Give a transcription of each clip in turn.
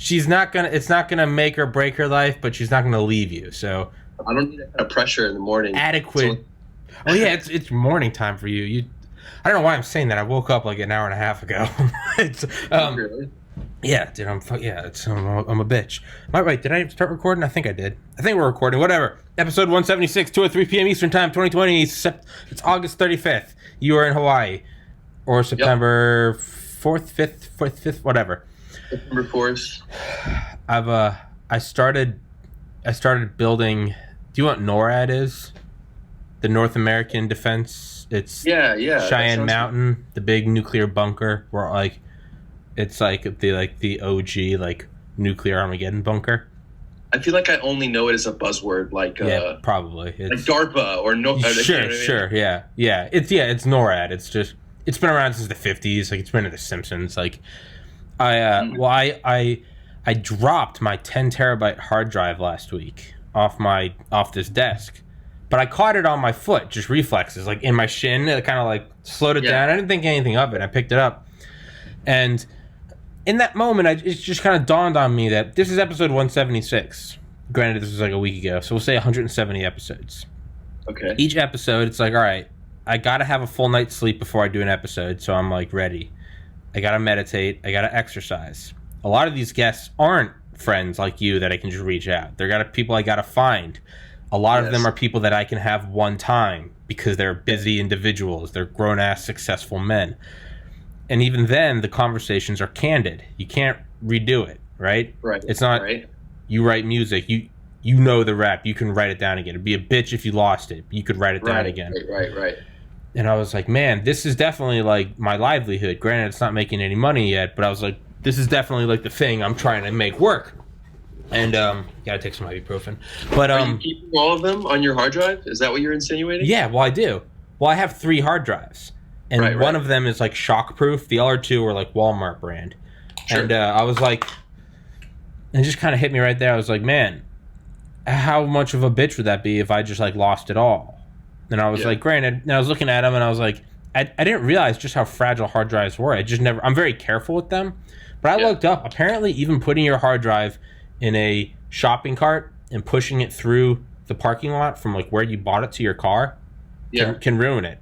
she's not gonna. It's not gonna make or break her life, but she's not gonna leave you. So I don't need that kind of pressure in the morning. Adequate. Oh yeah, it's morning time for you. I don't know why I'm saying that. I woke up like an hour and a half ago. Really? Yeah, dude. I'm a bitch. Am I right? Did I start recording? I think I did. I think we're recording. Whatever. Episode 176, 2:03 p.m. Eastern Time, 2020. It's August 35th. You are in Hawaii, or September 4th, 5th, whatever. September 4th. I started building. Do you know what NORAD is? The North American Defense. It's Cheyenne Mountain, the big nuclear bunker where it's like the OG like nuclear Armageddon bunker. I feel like I only know it as a buzzword, probably it's like DARPA or no. Sure, yeah. It's NORAD. It's been around since the 50s. Like it's been in The Simpsons. Like I dropped my 10 terabyte hard drive last week off this desk. But I caught it on my foot, just reflexes, like in my shin. It kind of like slowed it down. I didn't think anything of it. I picked it up. And in that moment, it just kind of dawned on me that this is episode 176. Granted, this was like a week ago. So we'll say 170 episodes. Okay. Each episode, it's like, all right, I got to have a full night's sleep before I do an episode. So I'm like ready. I got to meditate. I got to exercise. A lot of these guests aren't friends like you that I can just reach out. They're people I got to find. A lot of them are people that I can have one time because they're busy individuals. They're grown-ass, successful men. And even then, the conversations are candid. You can't redo it, right? Right. It's not, you write music, you know the rap, you can write it down again. It'd be a bitch if you lost it. You could write it down again. Right. And I was like, man, this is definitely like my livelihood. Granted, it's not making any money yet, but I was like, this is definitely like the thing I'm trying to make work. And gotta take some ibuprofen. But are you keeping all of them on your hard drive? Is that what you're insinuating? Yeah, well I do. Well, I have 3 hard drives, and one of them is like shockproof. The other 2 are like Walmart brand. Sure. And I was like, and it just kind of hit me right there. I was like, man, how much of a bitch would that be if I just like lost it all? And I was like, granted, and I was looking at them, and I was like, I didn't realize just how fragile hard drives were. I'm very careful with them, but I looked up. Apparently, even putting your hard drive in a shopping cart and pushing it through the parking lot from like where you bought it to your car can ruin it.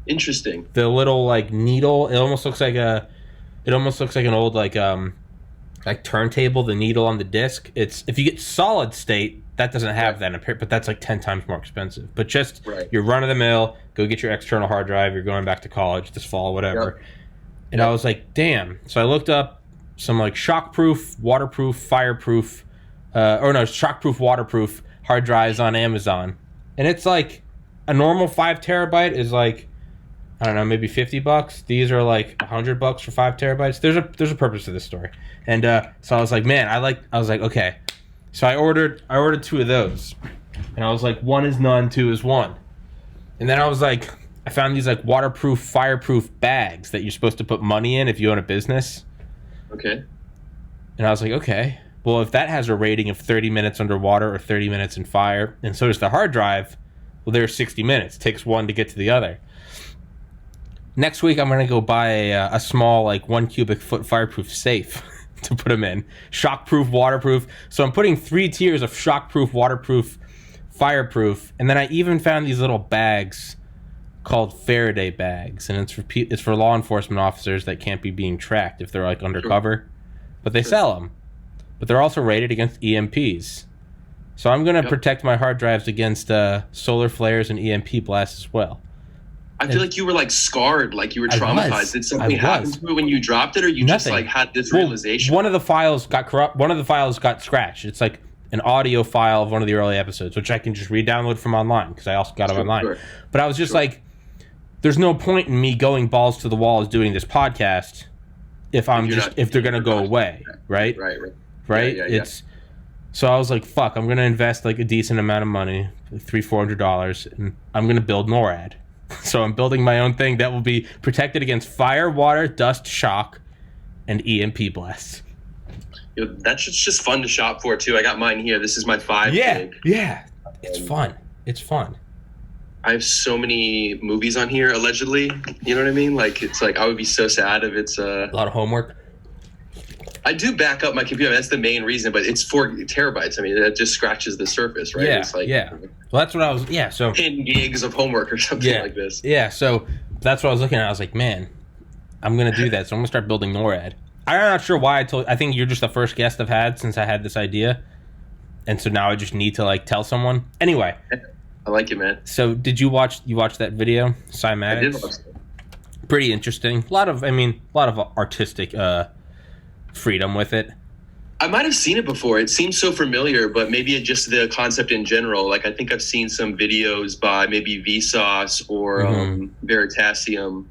Interesting. The little like needle, it almost looks like an old like turntable, the needle on the disc. It's, if you get solid state, that doesn't have that, but that's like 10 times more expensive. But just your run of the mill, go get your external hard drive, you're going back to college this fall, whatever. And I was like, damn. So I looked up some like shockproof, waterproof, fireproof, shockproof, waterproof hard drives on Amazon. And it's like a normal 5 terabyte is like, I don't know, maybe $50. These are like $100 for 5 terabytes. There's a purpose to this story. And so I was like, man, I was like, okay. So I ordered 2 of those. And I was like, 1 is none, 2 is 1. And then I was like, I found these like waterproof, fireproof bags that you're supposed to put money in if you own a business. Okay. And I was like, okay, well, if that has a rating of 30 minutes underwater or 30 minutes in fire, and so does the hard drive, well, there's 60 minutes. It takes one to get to the other. Next week, I'm going to go buy a small, like, 1 cubic foot fireproof safe to put them in. Shockproof, waterproof. So I'm putting 3 tiers of shockproof, waterproof, fireproof. And then I even found these little bags called Faraday bags, and it's for law enforcement officers that can't be being tracked if they're like undercover, but they sell them. But they're also rated against EMPs, so I'm gonna protect my hard drives against solar flares and EMP blasts as well. I feel like you were like scarred, like you were traumatized. Did something happen to it when you dropped it, or you just like had this realization? One of the files got corrupt. One of the files got scratched. It's like an audio file of one of the early episodes, which I can just re-download from online because I also got them online. Sure. But I was just like, there's no point in me going balls to the walls doing this podcast if they're gonna go away, right? Right. Yeah. So I was like, fuck, I'm gonna invest like a decent amount of money, like $300-400, and I'm gonna build NORAD. So I'm building my own thing that will be protected against fire, water, dust, shock, and EMP blasts. That's just fun to shop for too. I got mine here. This is my 5 gig. Yeah. It's fun. I have so many movies on here, allegedly. You know what I mean? Like, it's like, I would be so sad if it's a lot of homework. I do back up my computer. That's the main reason, but it's 4 terabytes. I mean, that just scratches the surface, right? Yeah, it's like, yeah. Well, that's what I was. Yeah, so 10 gigs of homework or something like this. Yeah, so that's what I was looking at. I was like, man, I'm gonna do that. So I'm gonna start building NORAD. I'm not sure why I think you're just the first guest I've had since I had this idea, and so now I just need to like tell someone. Anyway, I like it, man. So did you watch that video, Cymatics? I did watch it. Pretty interesting. A lot of artistic freedom with it. I might have seen it before. It seems so familiar, but maybe just the concept in general. Like, I think I've seen some videos by maybe Vsauce or Veritasium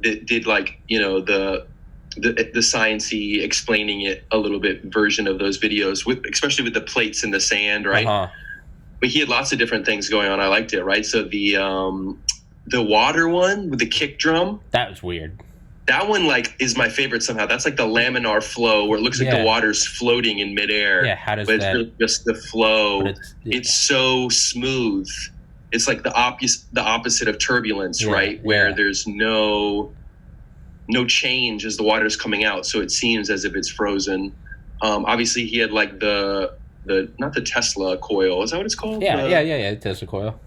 that did, like, you know, the science-y explaining it a little bit version of those videos, especially with the plates in the sand, right? But he had lots of different things going on. I liked it, right? So the water one with the kick drum, that was weird. That one, like, is my favorite somehow. That's like the laminar flow where it looks like the water's floating in midair. Yeah, how does but that? It's really just the flow. It's so smooth. It's like the opposite of turbulence, right? Where there's no change as the water's coming out, so it seems as if it's frozen. Obviously, he had like the not the Tesla coil. Is that what it's called? Yeah. Tesla coil.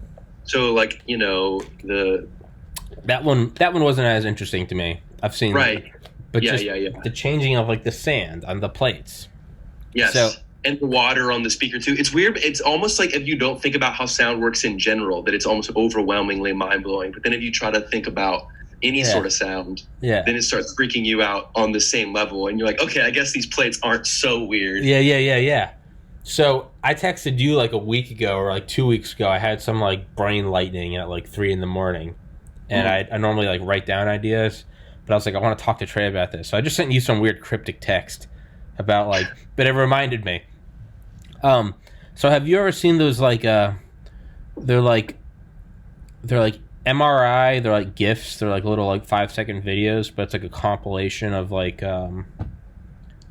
So, like, you know, that one wasn't as interesting to me. I've seen but the changing of like the sand on the plates. Yes. So, and the water on the speaker too. It's weird. It's almost like if you don't think about how sound works in general, that it's almost overwhelmingly mind blowing. But then if you try to think about any sort of sound, then it starts freaking you out on the same level, and you're like, okay, I guess these plates aren't so weird. Yeah. So I texted you like a week ago or like 2 weeks ago. I had some like brain lightning at like 3 a.m, and I normally like write down ideas, but I was like, I want to talk to Trey about this. So I just sent you some weird cryptic text about like, but it reminded me. So have you ever seen those like they're like MRI, they're like GIFs, they're like little like 5-second videos, but it's like a compilation of like an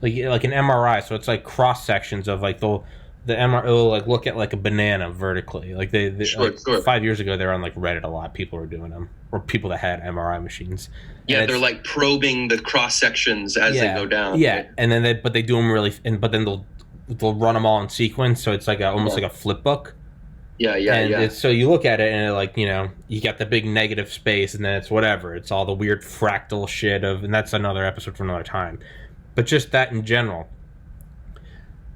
MRI, so it's like cross sections of like the MRI will like look at like a banana vertically. Like they sure. 5 years ago they were on like Reddit a lot. People were doing them, or people that had MRI machines. Yeah, they're like probing the cross sections as they go down. Yeah, right? and then they do them but then they'll run them all in sequence, so it's like almost like a flip book. Yeah. So you look at it and like, you know, you got the big negative space, and then it's whatever. It's all the weird fractal shit and that's another episode for another time. But just that in general.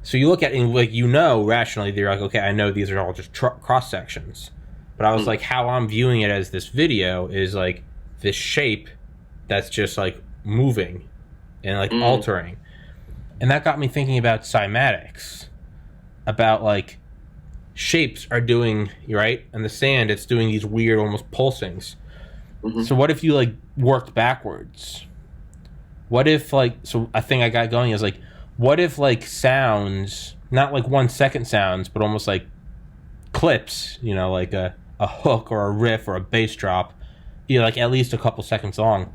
So you look at it and, like, you know, rationally, you're like, okay, I know these are all just cross sections. But I was like, how I'm viewing it as this video is like this shape that's just like moving and like altering. And that got me thinking about cymatics, about like shapes are doing, right? And the sand, it's doing these weird almost pulsings. So what if you like worked backwards? What if like, so a thing I got going is like, what if like sounds, not like 1 second sounds, but almost like clips, you know, like a hook or a riff or a bass drop, you know, like at least a couple seconds long.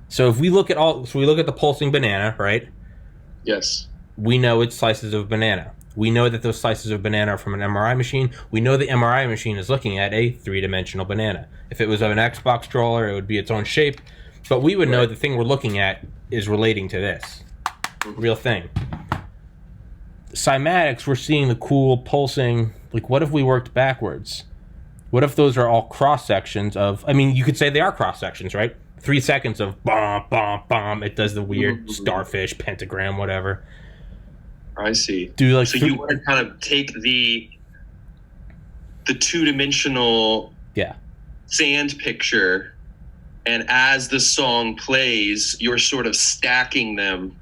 So if we look at the pulsing banana, right? Yes. We know it's slices of banana. We know that those slices of banana are from an MRI machine. We know the MRI machine is looking at a 3-dimensional banana. If it was of an Xbox controller, it would be its own shape. But we would know the thing we're looking at is relating to this. Real thing. Cymatics, we're seeing the cool pulsing. Like, what if we worked backwards? What if those are all cross-sections of... I mean, you could say they are cross-sections, right? 3 seconds of bomb, bomb, bomb. It does the weird starfish, pentagram, whatever. I see. Do like so you want to kind of take the 2-dimensional sand picture, and as the song plays, you're sort of stacking them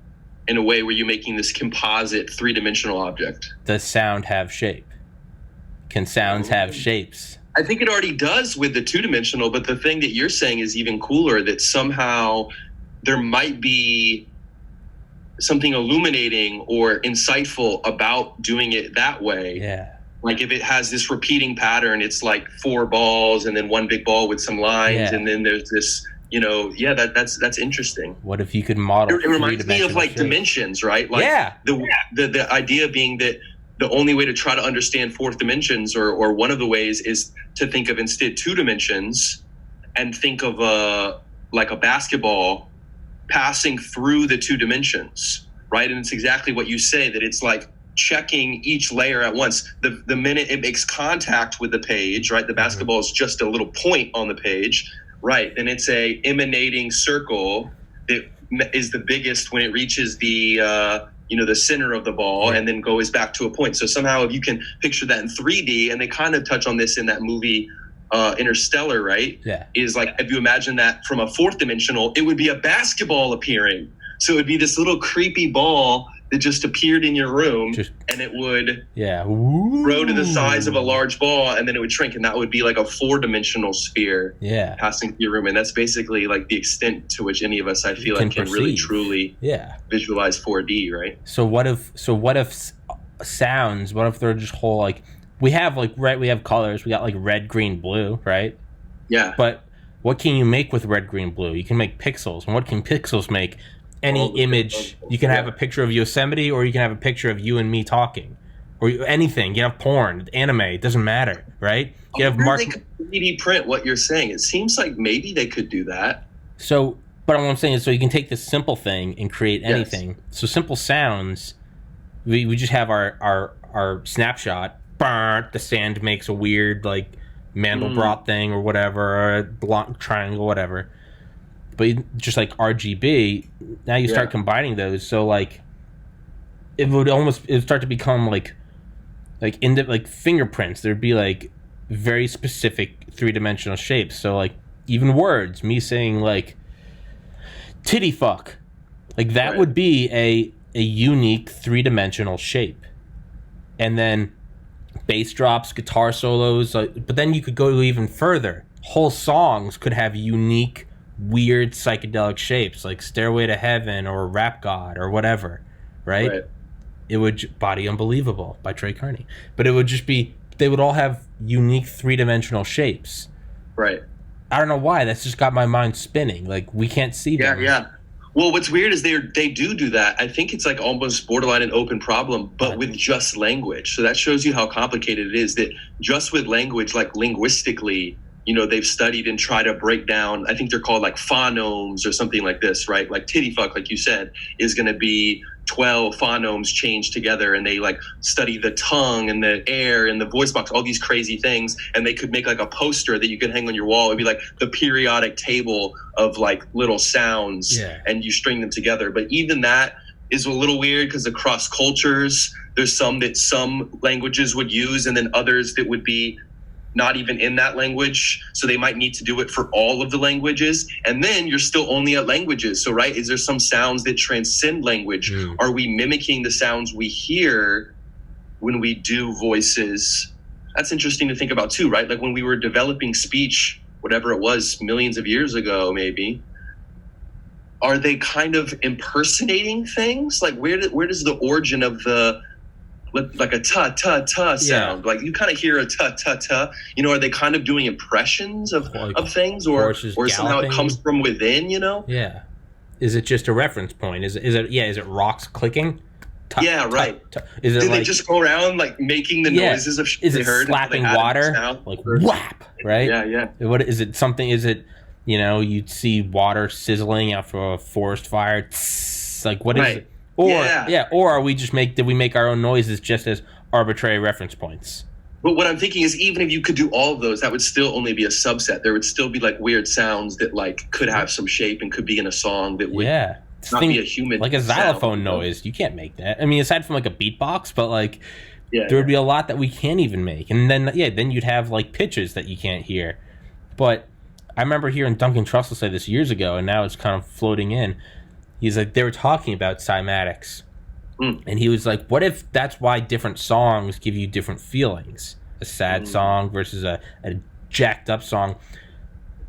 in a way where you're making this composite 3-dimensional object. Does sound have shape? Can sounds have shapes? I think it already does with the 2-dimensional, but the thing that you're saying is even cooler, that somehow there might be something illuminating or insightful about doing it that way. Yeah. Like if it has this repeating pattern, it's like 4 balls and then 1 big ball with some lines, and then there's this, you know, that's interesting. What if you could model? It reminds me of like shapes. Dimensions, right? Like the idea being that the only way to try to understand 4th dimensions, or one of the ways, is to think of instead 2 dimensions and think of like a basketball passing through the 2 dimensions, right? And it's exactly what you say, that it's like checking each layer at once. The minute it makes contact with the page, right? The basketball is just a little point on the page, right? Then it's a emanating circle that is the biggest when it reaches the the center of the ball, and then goes back to a point. So somehow if you can picture that in 3D, and they kind of touch on this in that movie Interstellar, right? Yeah. Is like, if you imagine that from a fourth dimensional, it would be a basketball appearing. So it would be this little creepy ball that just appeared in your room, and it would grow to the size of a large ball, and then it would shrink, and that would be like a 4-dimensional sphere passing through your room. And that's basically like the extent to which any of us, I feel like, can really truly visualize 4D, right? So what if sounds, what if they're just whole, like, we have like red, we have colors, we got like red, green, blue, right? Yeah. But what can you make with red, green, blue? You can make pixels. And what can pixels make? Any image. You can have a picture of Yosemite, or you can have a picture of you and me talking, or anything. You have porn, anime. It doesn't matter, right? You have they could 3D print what you're saying. It seems like maybe they could do that. So, but what I'm saying is, so you can take this simple thing and create anything. Yes. So simple sounds. We just have our snapshot. The sand makes a weird like Mandelbrot thing or whatever, or a block triangle, whatever. But just like RGB, now you start combining those. So like, it would start to become like fingerprints. There'd be like very specific 3-dimensional shapes. So like even words, me saying like titty fuck, like that would be a unique 3-dimensional shape. And then bass drops, guitar solos, but then you could go even further. Whole songs could have unique, weird psychedelic shapes, like Stairway to Heaven or Rap God or whatever, right? It would Body Unbelievable by Trey Carney. But it would just be, they would all have unique 3-dimensional shapes. Right. I don't know why. That's just got my mind spinning. Like, we can't see them. Yeah. Well, what's weird is they do that. I think it's like almost borderline an open problem, but with just language. So that shows you how complicated it is, that just with language, like linguistically, they've studied and tried to break down, I think they're called like phonemes or something like this, right? Like titty fuck, like you said, is going to be 12 phonemes changed together, and they like study the tongue and the air and the voice box, all these crazy things. And they could make like a poster that you could hang on your wall. It'd be like the periodic table of like little sounds, and you string them together. But even that is a little weird, because across cultures, there's some that some languages would use, and then others that would be not even in that language. So they might need to do it for all of the languages. And then you're still only at languages. So, right, is there some sounds that transcend language? Are we mimicking the sounds we hear when we do voices? That's interesting to think about too, right? Like when we were developing speech, whatever it was, millions of years ago, maybe, are they kind of impersonating things? Like where does the origin of the, like a ta sound, like you kind of hear a ta, are they kind of doing impressions of things, or somehow it comes from within, Is it just a reference point? Is it rocks clicking? Right. Is it do they just go around like making the noises of shit is they it heard? Slapping water? Like whap, right? Yeah. What is it? Something? Is it, you'd see water sizzling after a forest fire? Tss, like what is it? Or are we did we make our own noises just as arbitrary reference points? But what I'm thinking is, even if you could do all of those, that would still only be a subset. There would still be like weird sounds that like could have some shape and could be in a song that would not be a human, like a xylophone noise. You can't make that. I mean, aside from like a beatbox, but like there would be a lot that we can't even make. And then then you'd have like pitches that you can't hear. But I remember hearing Duncan Trussell say this years ago, and now it's kind of floating in. He's like, they were talking about cymatics. And he was like, what if that's why different songs give you different feelings? A sad song versus a jacked up song.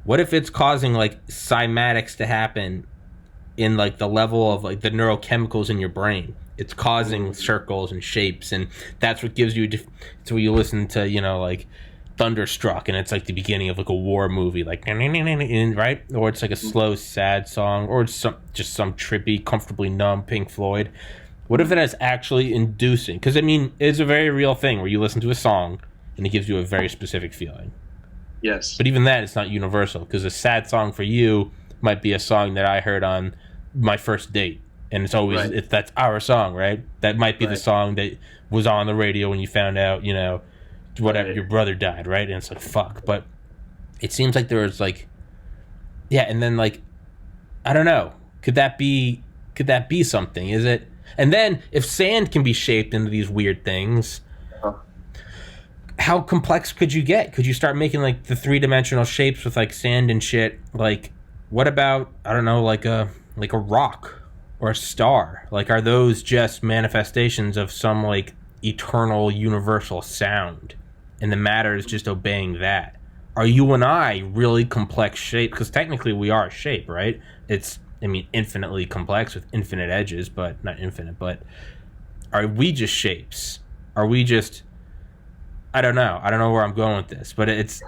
What if it's causing like cymatics to happen in like the level of like the neurochemicals in your brain? It's causing circles and shapes, and that's what gives you, it's when you listen to, like Thunderstruck, and it's like the beginning of like a war movie, like right, or it's like a slow sad song, or it's just some trippy comfortably numb Pink Floyd. What if that is actually inducing, because I mean it's a very real thing where you listen to a song and it gives you a very specific feeling. Yes, but even that, it's not universal, because a sad song for you might be a song that I heard on my first date, and it's always Right. if that's our song, right? That might be the Right. song that was on the radio when you found out, whatever Right. your brother died, right? And it's like fuck, but it seems like there was like, yeah, and then like, I don't know, could that be something? Is it? And then if sand can be shaped into these weird things, how complex could you get? Could you start making like the 3-dimensional shapes with like sand and shit? Like, what about, I don't know, like a rock or a star? Like, are those just manifestations of some like eternal universal sound, and the matter is just obeying that? Are you and I really complex shape? Because technically we are a shape, right? It's, I mean, infinitely complex with infinite edges, but not infinite. But are we just shapes? Are we just? I don't know. I don't know where I'm going with this, but it's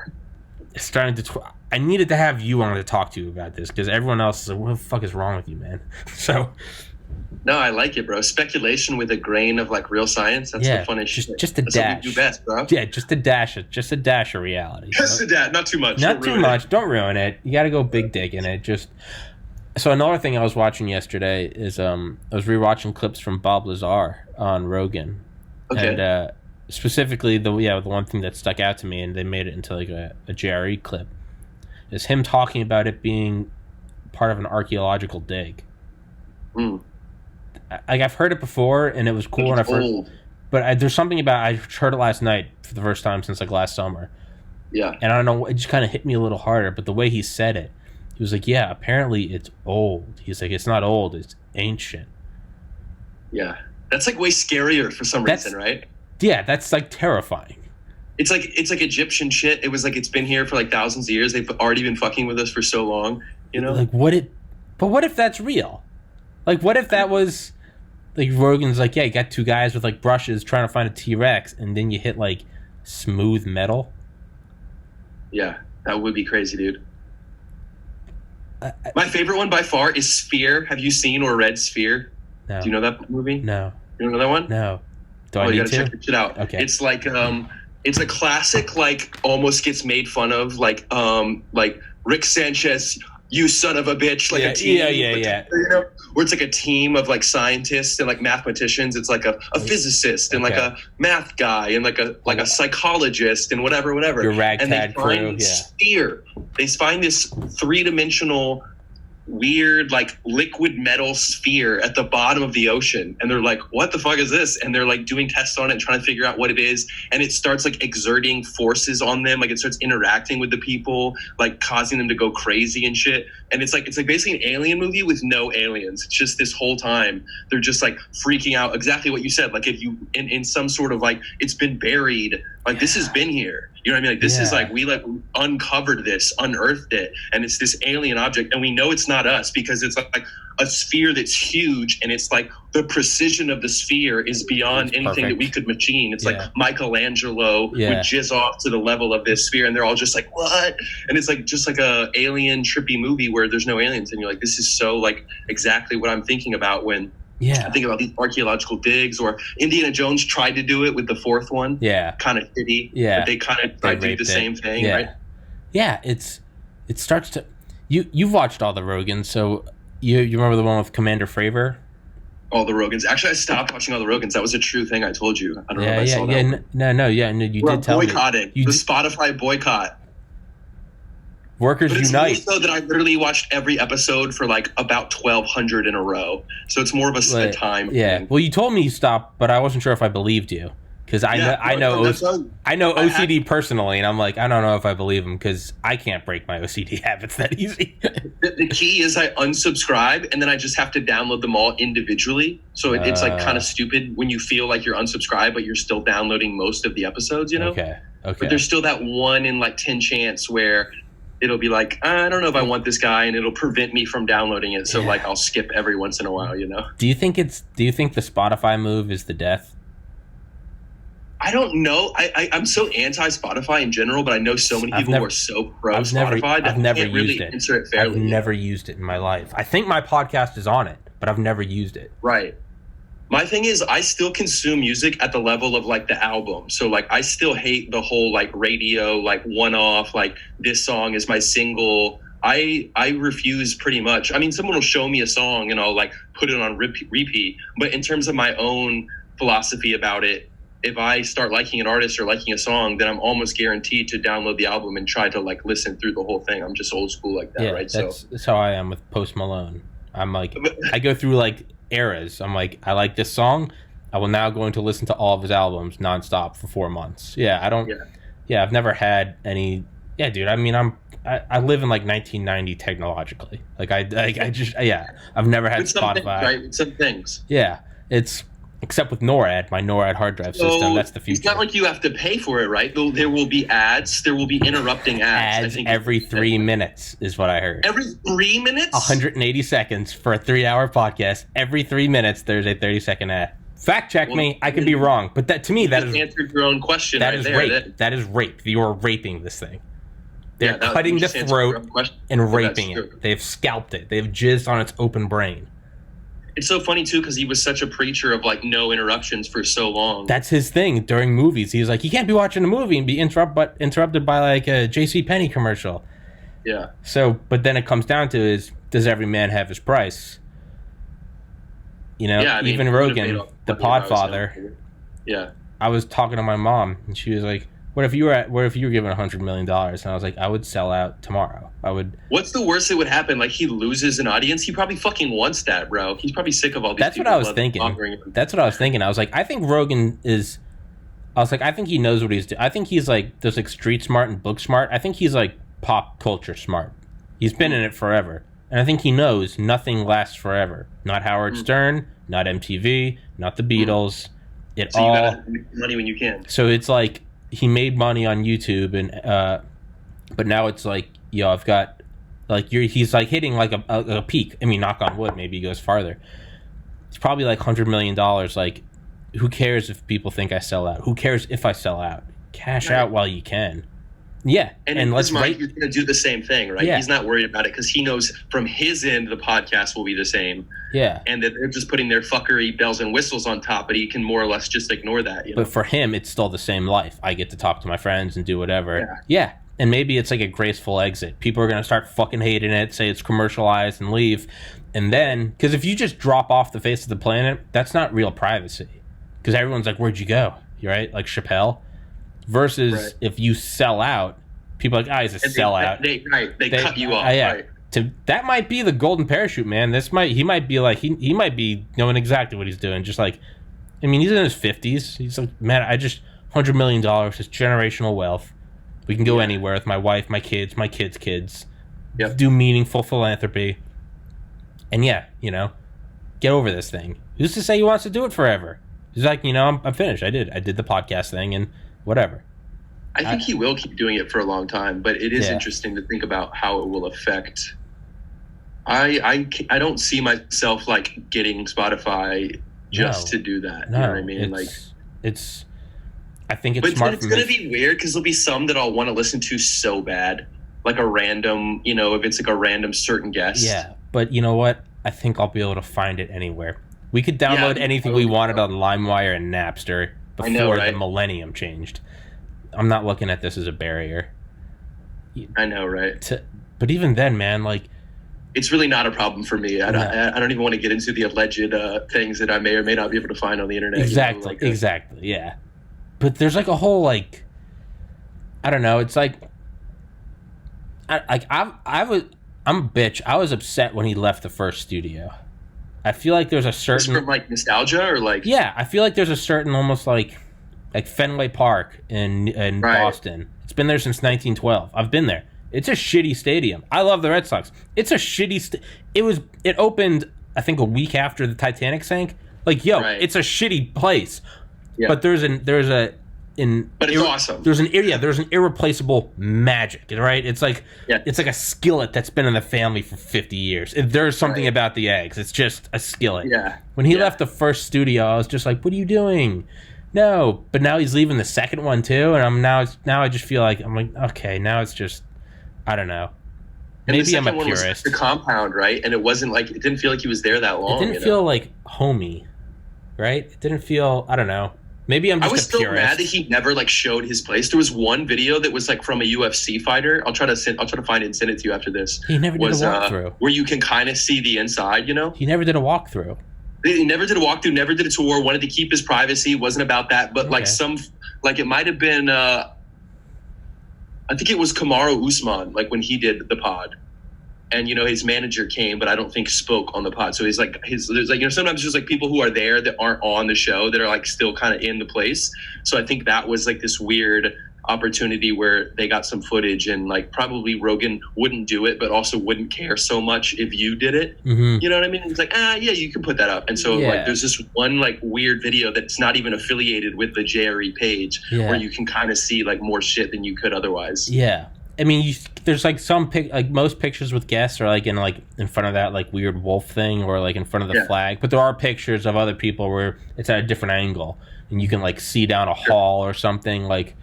starting to. I needed to have you on to talk to you about this because everyone else is like, "What the fuck is wrong with you, man?" So. No, I like it, bro. Speculation with a grain of like real science. That's the funnest shit. Just a That's dash. what we do best, bro. Yeah, just a dash of reality. Just a dash, not too much. Not too much. Don't ruin it. You got to go big dick in it. Just. So another thing I was watching yesterday is I was rewatching clips from Bob Lazar on Rogan, Okay. and specifically the one thing that stuck out to me, and they made it into like a JRE clip, is him talking about it being part of an archaeological dig. Mm. Like I've heard it before, and it was cool when I first. Old. But there's something about I heard it last night for the first time since like last summer, Yeah. and I don't know, it just kind of hit me a little harder. But the way he said it, he was like, "Yeah, apparently it's old." He's like, "It's not old, it's ancient." Yeah. That's like way scarier for some reason, right? Yeah, that's like terrifying. It's like Egyptian shit. It was like it's been here for like thousands of years. They've already been fucking with us for so long, you know? Like but what if that's real? Like what if that was like Rogan's like, yeah, you got two guys with like brushes trying to find a T-Rex, and then you hit like smooth metal. Yeah, that would be crazy, dude. My favorite one by far is Sphere. Have you seen or read Sphere? No. Do you know that movie? No. You don't know that one? No. Do I you need gotta to? check this shit out. Okay. It's like it's a classic, like almost gets made fun of, like Rick Sanchez, you son of a bitch, like Yeah, a team. yeah. You know, where it's like a team of like scientists and like mathematicians. It's like a physicist and like Okay. a math guy and like a psychologist and whatever. Your ragtag and they find crew, yeah. Sphere. They find this 3-dimensional weird like liquid metal sphere at the bottom of the ocean, and they're like, what the fuck is this? And they're like doing tests on it and trying to figure out what it is, and it starts like exerting forces on them, like it starts interacting with the people, like causing them to go crazy and shit. And it's like basically an alien movie with no aliens. It's just this whole time they're just like freaking out, exactly what you said, like if you in some sort of like it's been buried, like this has been here, you know what I mean? Like this is like we like uncovered this, unearthed it, and it's this alien object, and we know it's not us because it's like a sphere that's huge, and it's like the precision of the sphere is beyond anything that we could machine. It's like Michelangelo would jizz off to the level of this sphere, and they're all just like, what? And it's like just like a alien trippy movie where there's no aliens, and you're like, this is so like exactly what I'm thinking about when I think about these archaeological digs. Or Indiana Jones tried to do it with the fourth one. Yeah. Kind of shitty. Yeah. But they kind of tried to do the same thing, right? Yeah, it starts to... You've watched all the Rogans, so you remember the one with Commander Fravor? All the Rogans. Actually, I stopped watching all the Rogans. That was a true thing I told you. I don't know if I saw that. You did tell me. Boycotting. The Spotify boycott. Workers but it's unite. So that I literally watched every episode for like about 1,200 in a row. So it's more of a time. Yeah. thing. Well, you told me you stopped, but I wasn't sure if I believed you because I know OCD personally, and I'm like, I don't know if I believe him because I can't break my OCD habits that easy. The key is I unsubscribe, and then I just have to download them all individually. So it's like kind of stupid when you feel like you're unsubscribed, but you're still downloading most of the episodes, you know? Okay. But there's still that 1 in like 10 chance where it'll be like, I don't know if I want this guy, and it'll prevent me from downloading it. So like I'll skip every once in a while, you know? Do you think the Spotify move is the death? I don't know. I'm so anti-Spotify in general, but I know so many people who are so pro Spotify that I've never can't really used it. answer it fairly. I've never used it in my life. I think my podcast is on it, but I've never used it. Right. My thing is I still consume music at the level of like the album. So like I still hate the whole like radio, like one-off, like this song is my single, I refuse pretty much. I mean, someone will show me a song and I'll like put it on repeat. But in terms of my own philosophy about it, if I start liking an artist or liking a song, then I'm almost guaranteed to download the album and try to like listen through the whole thing. I'm just old school like that, Yeah, right? that's how I am with Post Malone. I'm like, I go through like eras. I'm like, I like this song. I will now going to listen to all of his albums nonstop for 4 months. Yeah, I don't. Yeah, I've never had any. Yeah, dude. I mean, I live in like 1990 technologically. Like I just I've never had with some Spotify. things, right? With some things. Yeah, it's except with NORAD, my NORAD hard drive system. That's the future. It's not like you have to pay for it, right? There will be ads. There will be interrupting ads. Ads every 3 minutes is what I heard. Every 3 minutes? 180 seconds for a 3-hour podcast. Every 3 minutes, there's a 30-second ad. Fact check me. I could be wrong, but that to me that is answered your own question. That right is there. rape. That is rape. You are raping this thing. They're that cutting the just answered throat your own question. and raping it. They've scalped it. They've jizzed on its open brain. It's so funny too because he was such a preacher of like no interruptions for so long. That's his thing during movies. He's like, you can't be watching a movie and be interrupted by like a JCPenney commercial. Yeah. So, but then it comes down to is, does every man have his price? You know, I mean, even Rogan, the Podfather. Yeah. I was talking to my mom, and she was like, "What if you were given $100 million?" And I was like, "I would sell out tomorrow. I would." What's the worst that would happen? Like he loses an audience. He probably fucking wants that, bro. He's probably sick of all these. That's what I was thinking. That's what I was thinking. I was like, I think Rogan is. I was like, I think he knows what he's doing. I think he's like there's like street smart and book smart. I think he's like pop culture smart. He's been in it forever. And I think he knows nothing lasts forever. Not Howard Stern, not MTV, not the Beatles. It so all you gotta make money when you can. So it's like he made money on YouTube, and but now it's like, yo, I've got like he's like hitting like a peak. I mean, knock on wood, maybe he goes farther. It's probably like $100 million. Like, who cares if people think I sell out? Who cares if I sell out? Cash out while you can. Yeah, and let's he's going to do the same thing, right? Yeah. He's not worried about it because he knows from his end the podcast will be the same. Yeah, and that they're just putting their fuckery bells and whistles on top, but he can more or less just ignore that. You know? But for him, it's still the same life. I get to talk to my friends and do whatever. Yeah, and maybe it's like a graceful exit. People are going to start fucking hating it, say it's commercialized, and leave. And then, because if you just drop off the face of the planet, that's not real privacy. Because everyone's like, "Where'd you go?" You're right, like Chappelle. Versus if you sell out, people are like, he's a sellout. They cut you off. Right. That might be the golden parachute, man. He might be like he might be knowing exactly what he's doing. Just like, I mean, he's in his 50s. He's like, man, $100 million, it's generational wealth. We can go anywhere with my wife, my kids' kids. Yep. Do meaningful philanthropy. And get over this thing. Who's to say he wants to do it forever? He's like, I'm finished. I did the podcast thing and whatever. I think he will keep doing it for a long time, but it is interesting to think about how it will affect. I don't see myself like getting Spotify just to do that. You know what I mean? I think it's smart. But it's going to be weird because there'll be some that I'll want to listen to so bad, like a random, if it's like a random certain guest. Yeah, but you know what? I think I'll be able to find it anywhere. We could download anything we wanted on LimeWire and Napster before the millennium changed. I'm not looking at this as a barrier. I know, right? But even then, man, like, it's really not a problem for me. I don't even want to get into the alleged things that I may or may not be able to find on the internet. Exactly, exactly, yeah. But there's like a whole like, I don't know. It's like, I'm a bitch. I was upset when he left the first studio. I feel like there's a certain from like nostalgia or like I feel like there's a certain almost like Fenway Park in Boston. It's been there since 1912. I've been there. It's a shitty stadium. I love the Red Sox. It's a shitty. It opened I think a week after the Titanic sank. Like it's a shitty place. Yeah. But but it's awesome. There's an irreplaceable magic, right? It's like it's like a skillet that's been in the family for 50 years. There's something about the eggs. It's just a skillet. Yeah. When he left the first studio, I was just like, "What are you doing?" No, but now he's leaving the second one too, and now I just feel like I'm like, okay, now it's just I don't know. Maybe I'm a purist. Was the compound, right? And it wasn't like it didn't feel like he was there that long. It didn't feel like homey, right? It didn't feel I don't know. Maybe I'm just I was a still purist. mad that he never like showed his place. There was one video that was like from a UFC fighter. I'll try to find it and send it to you after this. He never did a walkthrough. Where you can kind of see the inside, you know? He never did a walkthrough. He never did a walkthrough, never did a tour, wanted to keep his privacy, wasn't about that. But like it might have been, I think it was Kamaru Usman, like when he did the pod. And, you know, his manager came, but I don't think spoke on the pod. So he's like, there's like, you know, sometimes there's like people who are there that aren't on the show that are like still kind of in the place. So I think that was like this weird opportunity where they got some footage, and like probably Rogan wouldn't do it, but also wouldn't care so much if you did it. Mm-hmm. You know what I mean? It's like, yeah, you can put that up. And so like there's this one like weird video that's not even affiliated with the JRE page where you can kind of see like more shit than you could otherwise. Yeah. I mean, there's like like most pictures with guests are like in front of that like weird wolf thing, or like in front of the flag. But there are pictures of other people where it's at a different angle and you can like see down a hall or something. Like,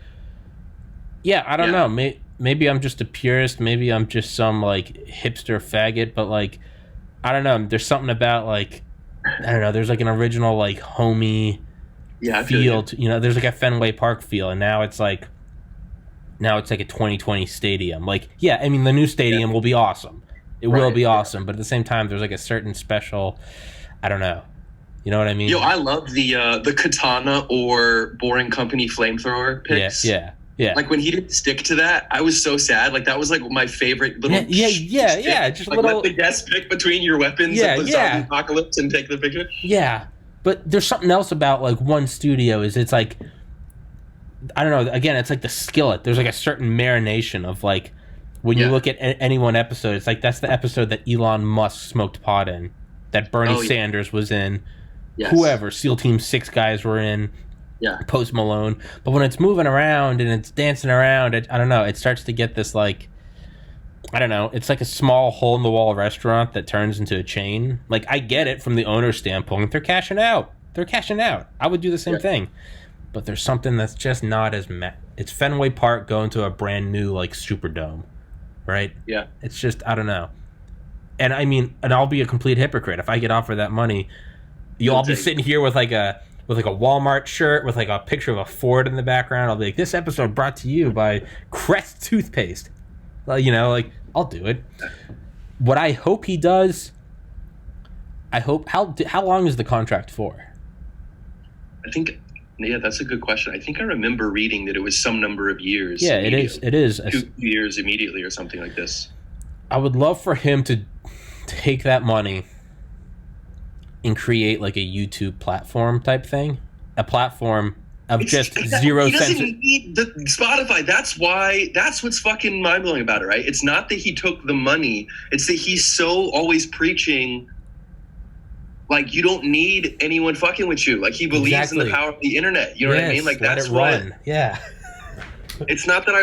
I don't know. Maybe I'm just a purist. Maybe I'm just some like hipster faggot. But like, I don't know. There's something about like, I don't know. There's like an original like homey feel. You know, there's like a Fenway Park feel, and now it's like a 2020 stadium. Like, I mean, the new stadium will be awesome. It will be awesome, but at the same time, there's like a certain special, I don't know. You know what I mean? Yo, I love the Katana or Boring Company flamethrower picks. Yeah. Like when he didn't stick to that, I was so sad. Like that was like my favorite little. Yeah. Just like little. Let the guest pick between your weapons of the zombie apocalypse and take the picture. Yeah, but there's something else about like one studio. It's like, I don't know. Again, it's like the skillet. There's like a certain marination of like when you look at any one episode, it's like that's the episode that Elon Musk smoked pot in, that Bernie Sanders was in, whoever SEAL Team 6 guys were in, Post Malone. But when it's moving around and it's dancing around, I don't know. It starts to get this like, I don't know. It's like a small hole in the wall restaurant that turns into a chain. Like I get it from the owner's standpoint. They're cashing out. I would do the same thing. But there's something that's just not as it's Fenway Park going to a brand new like Superdome, right? Yeah. It's just, I don't know. And I mean, and I'll be a complete hypocrite if I get offered that money. You'll all be sitting here with like a Walmart shirt with like a picture of a Ford in the background. I'll be like, this episode brought to you by Crest toothpaste. Well, you know, like I'll do it. What I hope he does. How long is the contract for? I think. Yeah, that's a good question. I think I remember reading that it was some number of years. Yeah, it is. 2 years immediately or something like this. I would love for him to take that money and create like a YouTube platform type thing. A platform of just zero censor. He doesn't need the Spotify. That's what's fucking mind-blowing about it, right? It's not that he took the money. It's that he's so always preaching like you don't need anyone fucking with you. Like he believes in the power of the internet. You know what I mean? Like that's what. Yeah. It's not that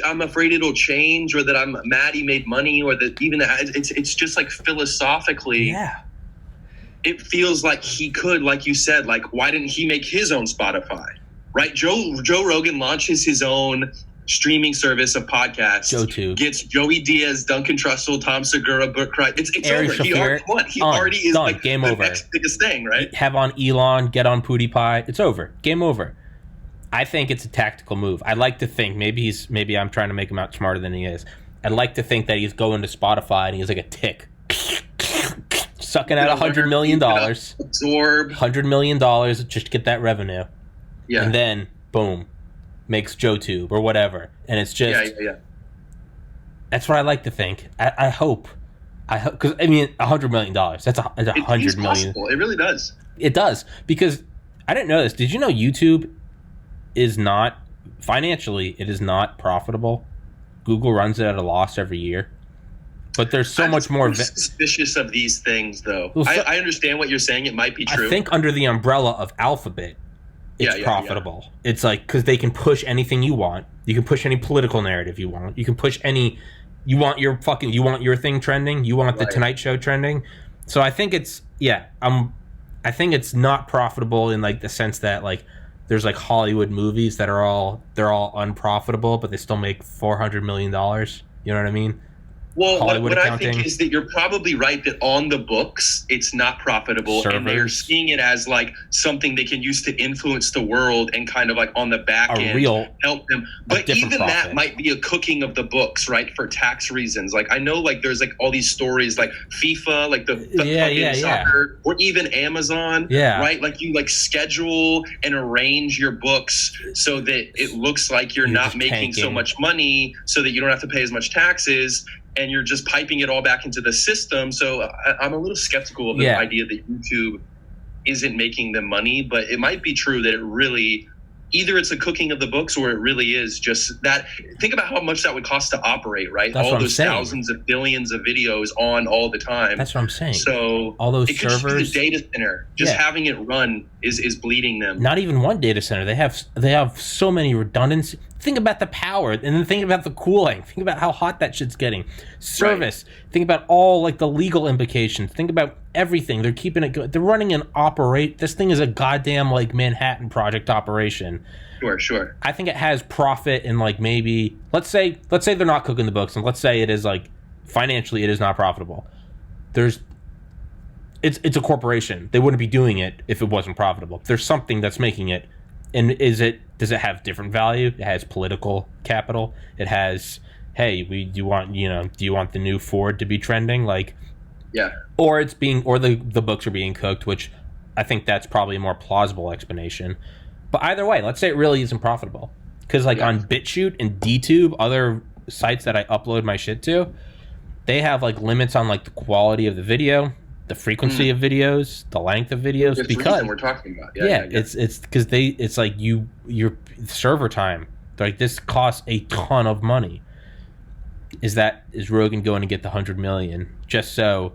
I'm afraid it'll change, or that I'm mad he made money, or that even that. It's just like philosophically. Yeah. It feels like he could, like you said, like why didn't he make his own Spotify? Right? Joe Rogan launches his own streaming service of podcasts. JoeTube. Gets Joey Diaz, Duncan Trussell, Tom Segura, Brooke Wright. It's over. Shafir, he already won. He already is done. like Game the over. next biggest thing, right? Have on Elon, get on PewDiePie. It's over. Game over. I think it's a tactical move. I like to think maybe I'm trying to make him out smarter than he is. I'd like to think that he's going to Spotify and he's like a tick. Sucking out $100 million. Absorb $100 million just to get that revenue. Yeah. And then, boom, makes JoeTube or whatever. And it's just... Yeah. That's what I like to think. I hope. Because, I mean, $100 million. That's $100 million. It really does. It does. Because, I didn't know this. Did you know YouTube is not... Financially, it is not profitable. Google runs it at a loss every year. But there's so much more... suspicious of these things, though. Well, I understand what you're saying. It might be true. I think under the umbrella of Alphabet, it's profitable. Yeah. It's like, because they can push anything you want. You can push any political narrative you want. You can push any... You want your thing trending. You want the Tonight Show trending. So I think it's... Yeah. I think it's not profitable in like the sense that like there's like Hollywood movies that they're all unprofitable, but they still make $400 million. You know what I mean? Well, Hollywood what I accounting. think is that you're probably right that on the books it's not profitable, and they're Servers. seeing it as like something they can use to influence the world and kind of like on the back A end real- help them. But different even that profit. might be a cooking of the books, right? For tax reasons. Like I know like there's like all these stories like FIFA, like the fucking soccer, or even Amazon, Yeah. right? Like you like schedule and arrange your books so that it looks like you're not just making so tanking. much money, so that you don't have to pay as much taxes, and you're just piping it all back into the system. So I'm a little skeptical of the idea that YouTube isn't making them money, but it might be true that it really, either it's a cooking of the books or it really is just that. Think about how much that would cost to operate, right? That's all what I'm those saying. Thousands of billions of videos on all the time. That's what I'm saying. So all those it could just be servers, the data center, just having it run is bleeding them. Not even one data center. They have so many redundancy. Think about the power, and then think about the cooling. Think about how hot that shit's getting. Service. Right. Think about all like the legal implications. Think about everything. They're keeping it good. They're running an operate. This thing is a goddamn like Manhattan Project operation. Sure. I think it has profit in like maybe let's say they're not cooking the books, and let's say it is like financially it is not profitable. It's a corporation. They wouldn't be doing it if it wasn't profitable. There's something that's making it. And does it have different value? It has political capital. It has, hey, do you want the new Ford to be trending? Like, yeah. Or the books are being cooked, which I think that's probably a more plausible explanation. But either way, let's say it really isn't profitable. Because on BitChute and DTube, other sites that I upload my shit to, they have like limits on like the quality of the video, the frequency of videos, the length of videos. That's because the reason we're talking about. It's because it's like your server time. Like this costs a ton of money. Is Rogan going to get the 100 million just so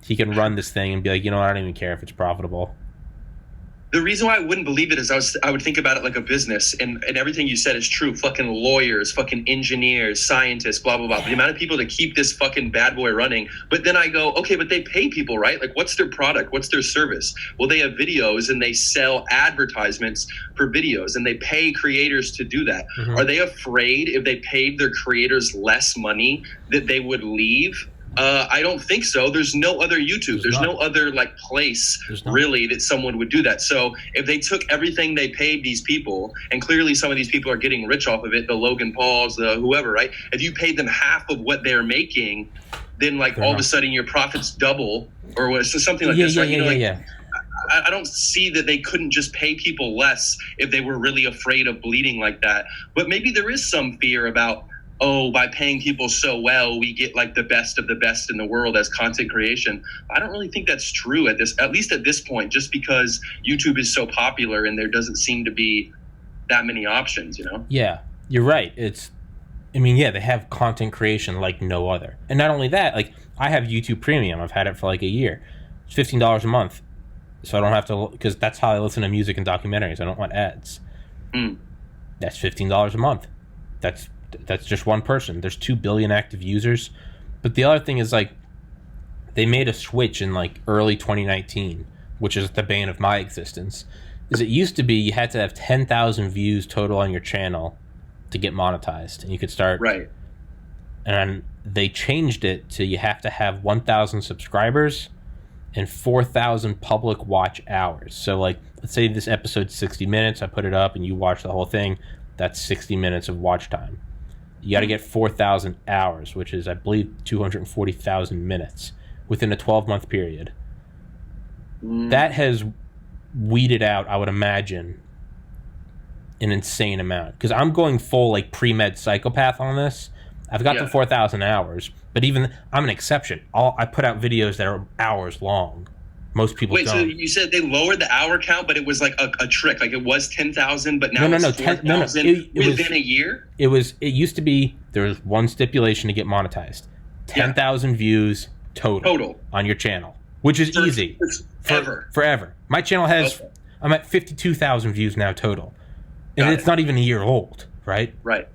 he can run this thing and be like, you know what, I don't even care if it's profitable? The reason why I wouldn't believe it is I would think about it like a business, and everything you said is true. Fucking lawyers, fucking engineers, scientists, blah, blah, blah. The amount of people that keep this fucking bad boy running. But then I go, okay, but they pay people, right? Like, what's their product? What's their service? Well, they have videos and they sell advertisements for videos, and they pay creators to do that. Mm-hmm. Are they afraid if they paid their creators less money that they would leave? I don't think so. There's no other YouTube. There's no other like place really that someone would do that. So if they took everything they paid these people, and clearly some of these people are getting rich off of it, the Logan Pauls, the whoever, right? If you paid them half of what they're making, then like all of a sudden your profits double or something like this, right? I don't see that they couldn't just pay people less if they were really afraid of bleeding like that. But maybe there is some fear about, by paying people so well, we get like the best of the best in the world as content creation. I don't really think that's true at least at this point, just because YouTube is so popular and there doesn't seem to be that many options, you know? Yeah, you're right. They have content creation like no other. And not only that, like I have YouTube Premium. I've had it for like a year. It's $15 a month. So I don't have to, because that's how I listen to music and documentaries. I don't want ads. That's $15 a month. That's just one person. There's 2 billion active users. But the other thing is like they made a switch in like early 2019, which is the bane of my existence. Is it used to be you had to have 10,000 views total on your channel to get monetized, and you could start. Right. And they changed it to you have to have 1,000 subscribers and 4,000 public watch hours. So like let's say this episode's 60 minutes, I put it up and you watch the whole thing, that's 60 minutes of watch time. You got to get 4,000 hours, which is, I believe, 240,000 minutes within a 12-month period. That has weeded out, I would imagine, an insane amount. Because I'm going full like pre-med psychopath on this. I've got the 4,000 hours, but even I'm an exception. I put out videos that are hours long. Most people don't. So you said they lowered the hour count, but it was like a trick. Like it was 10,000, but now it's 4,000 within a year? It used to be, there was one stipulation to get monetized. 10,000 views total on your channel, which is easy. Forever. My channel has, I'm at 52,000 views now total. And it's not even a year old, right? Right.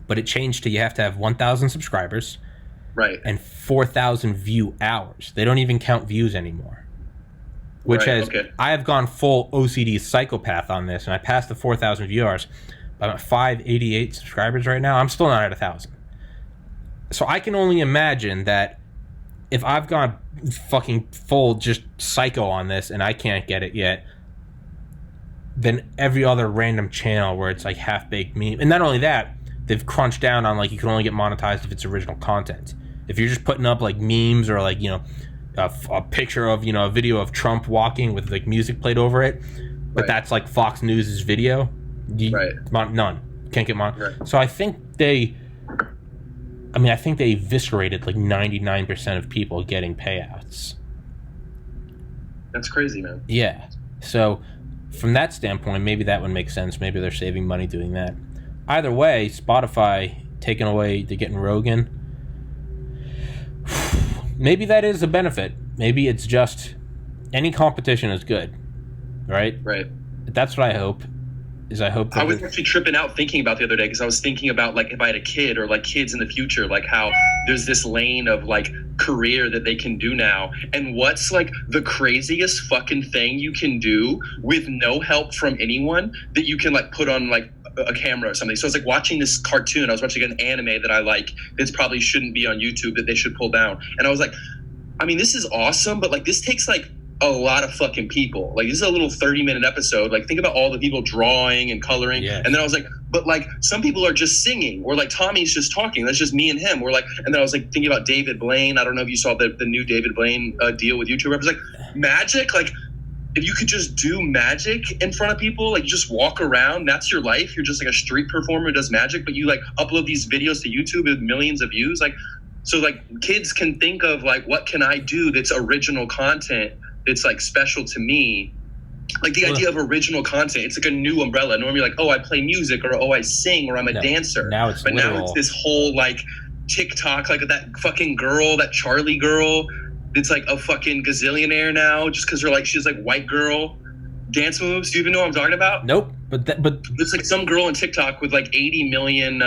But it changed to you have to have 1,000 subscribers. Right. And 4,000 view hours. They don't even count views anymore. Which I have gone full OCD psychopath on this, and I passed the 4,000 viewers. I'm at 588 subscribers right now. I'm still not at 1,000. So I can only imagine that if I've gone fucking full just psycho on this and I can't get it yet, then every other random channel where it's like half-baked meme. And not only that, they've crunched down on like you can only get monetized if it's original content. If you're just putting up like memes or like, you know, a picture of, you know, a video of Trump walking with like music played over it, but that's like Fox News' video, none. Can't get So I think they eviscerated like 99% of people getting payouts. That's crazy, man. Yeah. So from that standpoint, maybe that would make sense. Maybe they're saving money doing that. Either way, Spotify taking away, they're getting Rogan. Maybe that is a benefit. Maybe it's just any competition is good, right? Right. That's what I hope. I was actually tripping out thinking about the other day because I was thinking about like if I had a kid or like kids in the future, like how there's this lane of like career that they can do now, and what's like the craziest fucking thing you can do with no help from anyone that you can like put on like a camera or something. So I was like watching this cartoon. I was watching an anime that I like that's probably shouldn't be on YouTube that they should pull down, and I was like, I mean, this is awesome, but like this takes like a lot of fucking people. Like this is a little 30-minute episode. Like think about all the people drawing and coloring. Yes. And then I was like, but like some people are just singing, or like Tommy's just talking. That's just me and him. We're like, and then I was like thinking about David Blaine. I don't know if you saw the new David Blaine deal with YouTube. I was like, magic. Like if you could just do magic in front of people, like you just walk around, that's your life. You're just like a street performer who does magic, but you like upload these videos to YouTube with millions of views. Like, so like kids can think of like, what can I do that's original content it's like special to me. Like the idea of original content, it's like a new umbrella. Normally like, oh, I play music, or oh, I sing, or I'm a dancer. Now it's this whole like TikTok, like that fucking girl, that Charlie girl, it's like a fucking gazillionaire now just because she's like white girl dance moves. Do you even know what I'm talking about? Nope. But it's like some girl on TikTok with like 80 million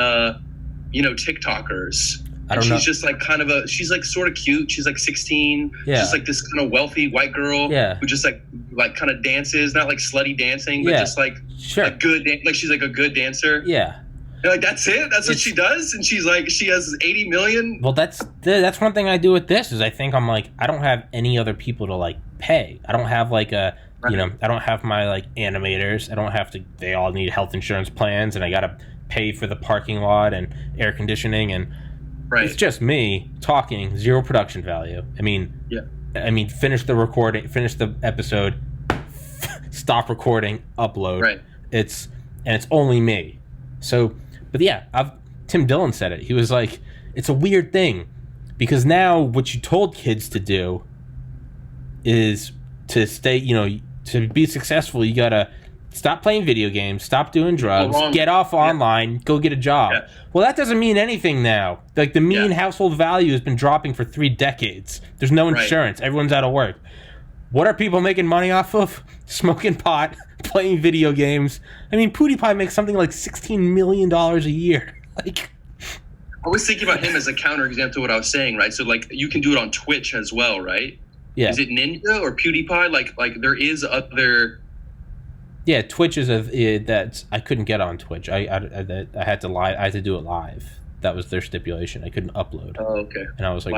TikTokers. She's just like she's like sort of cute. She's like 16. Yeah. She's like this kind of wealthy white girl who just like kind of dances, not like slutty dancing, but just like a good, like she's like a good dancer. Yeah. And like that's it. That's what she does. And she's like, she has 80 million. Well, that's one thing I do with this is I think I'm like, I don't have any other people to like pay. I don't have like I don't have my like animators. I don't have to, they all need health insurance plans, and I got to pay for the parking lot and air conditioning, and it's just me talking, zero production value. I mean, finish the recording, finish the episode, stop recording, upload. Right. It's only me. So, but yeah, Tim Dillon said it. He was like, it's a weird thing because now what you told kids to do is to stay, to be successful, you gotta stop playing video games, stop doing drugs, get off online, go get a job. Yeah. Well, that doesn't mean anything now. Like the mean household value has been dropping for 3 decades. There's no insurance. Everyone's out of work. What are people making money off of? Smoking pot, playing video games. I mean, PewDiePie makes something like $16 million a year. Like, I was thinking about him as a counterexample to what I was saying, right? So like you can do it on Twitch as well, right? Yeah. Is it Ninja or PewDiePie? Like there is other. Yeah, Twitch is that's I couldn't get on Twitch. I had to live. I had to do it live. That was their stipulation. I couldn't upload. Oh, okay. And I was like,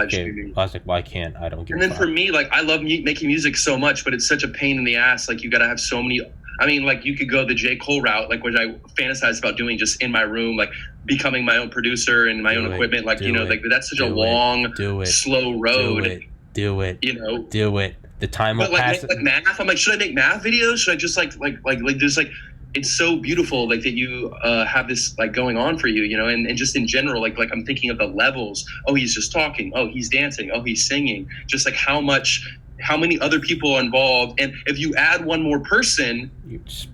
why can't I? Don't give. And then for me, like I love making music so much, but it's such a pain in the ass. Like you got to have so many. I mean, like you could go the J. Cole route, like which I fantasized about doing just in my room, like becoming my own producer and my own equipment. Like like that's such a long, slow road. Do it. Do it. The time will pass. Like math, I'm like, should I make math videos? Should I just like there's like, it's so beautiful like that you have this like going on for you, and just in general, like I'm thinking of the levels. Oh, he's just talking. Oh, he's dancing. Oh, he's singing. Just like how many other people are involved, and if you add one more person,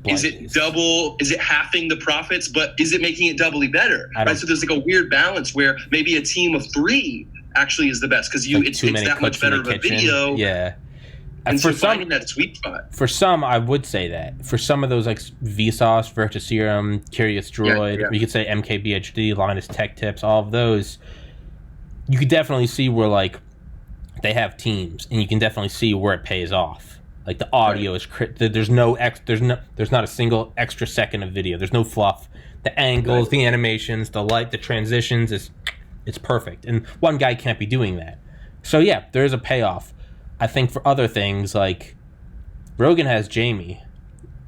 is it double? Is it halving the profits? But is it making it doubly better? Right. So there's like a weird balance where maybe a team of 3 actually is the best because it's that much better of a video. Yeah. And for finding that sweet spot. For some, I would say that. For some of those, like Vsauce, Vertiserum, Curious Droid, you could say MKBHD, Linus Tech Tips, all of those, you could definitely see where, like, they have teams, and you can definitely see where it pays off. Like, the audio is... There's not a single extra second of video. There's no fluff. The angles, the animations, the light, the transitions, It's perfect. And one guy can't be doing that. So yeah, there is a payoff. I think for other things, like Rogan has Jamie.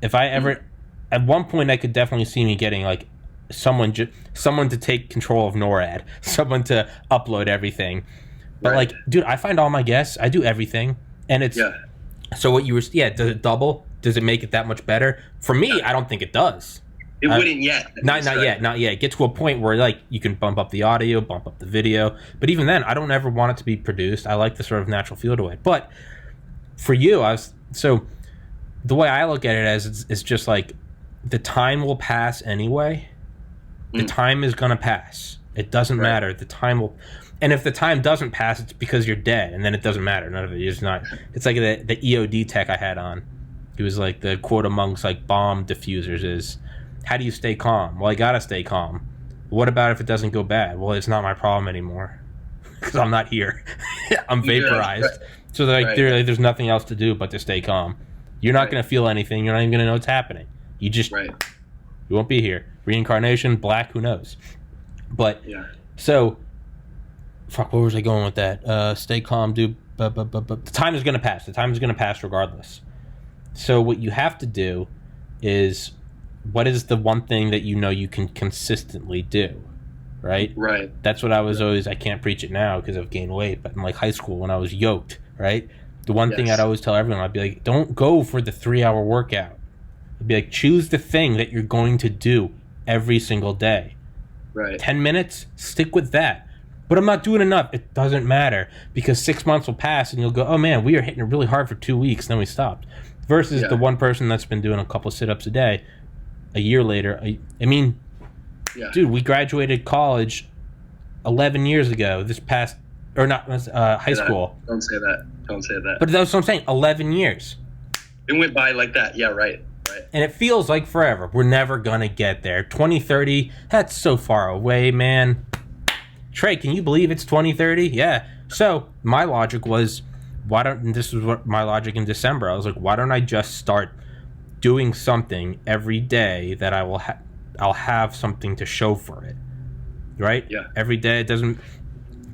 If I ever, at one point, I could definitely see me getting like someone to take control of NORAD, someone to upload everything. But like, dude, I find all my guests, I do everything, and it's so what you were. Yeah, does it double? Does it make it that much better? For me, I don't think it does. It wouldn't yet. Not yet. Get to a point where like you can bump up the audio, bump up the video. But even then, I don't ever want it to be produced. I like the sort of natural feel to it. But for you, so the way I look at it as it's just like the time will pass anyway. The time is gonna pass. It doesn't matter. The time will, and if the time doesn't pass, it's because you're dead, and then it doesn't matter. None of it is not. It's like the EOD tech I had on. It was like the quote amongst like bomb diffusers is, how do you stay calm? Well, I gotta stay calm. What about if it doesn't go bad? Well, it's not my problem anymore because I'm not here. I'm vaporized. So like, there's nothing else to do but to stay calm. You're not gonna feel anything. You're not even gonna know what's happening. You just you won't be here. Reincarnation, black, who knows? But so fuck. Where was I going with that? Stay calm, dude. But the time is gonna pass. The time is gonna pass regardless. So what you have to do is, what is the one thing that you know you can consistently do, right? Right. That's what I was always, I can't preach it now because I've gained weight, but in like high school when I was yoked, right? The one thing I'd always tell everyone, I'd be like, don't go for the 3-hour workout. I'd be like, choose the thing that you're going to do every single day. Right. 10 minutes, stick with that. But I'm not doing enough. It doesn't matter because 6 months will pass and you'll go, oh man, we are hitting it really hard for 2 weeks, then we stopped. Versus the one person that's been doing a couple sit-ups a day. A year later, I mean, dude, we graduated college 11 years ago. This past, or not, high school. Don't say that. Don't say that. But that's what I'm saying. 11 years. It went by like that. Yeah, right. And it feels like forever. We're never gonna get there. 2030. That's so far away, man. Trey, can you believe it's 2030? Yeah. So my logic was, and this was what my logic in December. I was like, why don't I just start doing something every day that I'll have something to show for it, right? Yeah. Every day. It doesn't.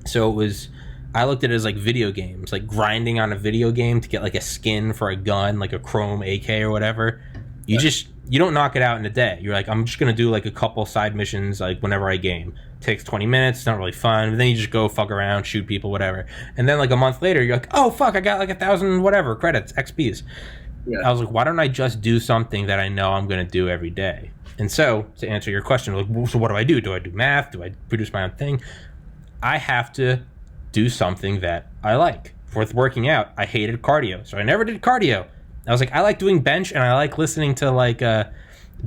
So it was. I looked at it as like video games, like grinding on a video game to get like a skin for a gun, like a Chrome AK or whatever. You don't knock it out in a day. You're like, I'm just gonna do like a couple side missions like whenever I game. It takes 20 minutes. It's not really fun. But then you just go fuck around, shoot people, whatever. And then like a month later, you're like, oh fuck, I got like 1,000 whatever credits, XPs. Yeah. I was like, why don't I just do something that I know I'm going to do every day? And so, to answer your question, like, so what do I do? Do I do math? Do I produce my own thing? I have to do something that I like. With working out, I hated cardio, so I never did cardio. I was like, I like doing bench, and I like listening to, like,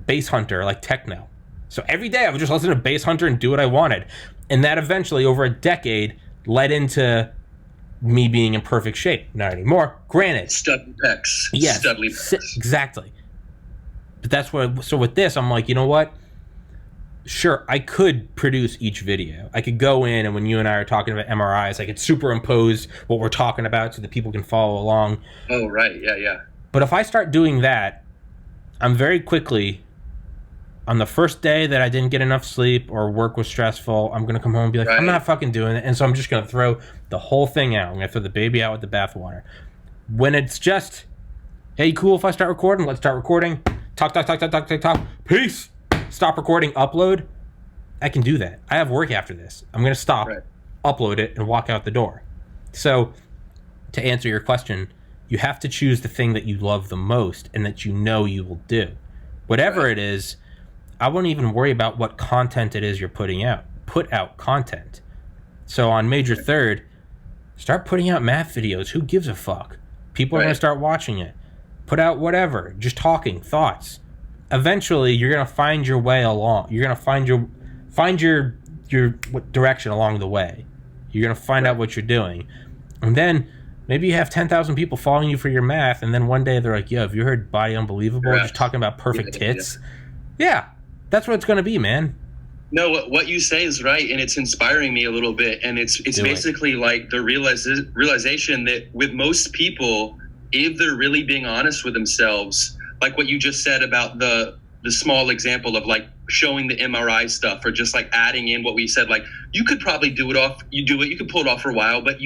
Bass Hunter, like techno. So every day I would just listen to Bass Hunter and do what I wanted. And that eventually, over a decade, led into me being in perfect shape. Not anymore. Granted. Studly pecs. Yes. Studly pecs. Exactly. But that's what. So with this, I'm like, you know what? Sure, I could produce each video. I could go in, and when you and I are talking about MRIs, I could superimpose what we're talking about so that people can follow along. Oh, right. Yeah. But if I start doing that, I'm very quickly, on the first day that I didn't get enough sleep or work was stressful, I'm going to come home and be like, I'm not fucking doing it. And so I'm just going to throw the whole thing out. I'm going to throw the baby out with the bathwater. When it's just, hey, cool if I start recording? Let's start recording. Talk. Peace. Stop recording, upload. I can do that. I have work after this. I'm going to stop, upload it, and walk out the door. So to answer your question, you have to choose the thing that you love the most and that you know you will do. Whatever it is, I wouldn't even worry about what content it is you're putting out. Put out content. So on Major 3rd, start putting out math videos. Who gives a fuck? People are going to start watching it. Put out whatever. Just talking, thoughts. Eventually, you're going to find your way along. You're going to find your direction along the way. You're going to find out what you're doing. And then maybe you have 10,000 people following you for your math, and then one day they're like, yo, have you heard Body Unbelievable? Just talking about perfect tits. Yeah, that's what it's going to be, man. No, what you say is right, and it's inspiring me a little bit. And it's basically like the realization that with most people, if they're really being honest with themselves, like what you just said about the the small example of like showing the MRI stuff, or just like adding in what we said, like you could probably you could pull it off for a while, but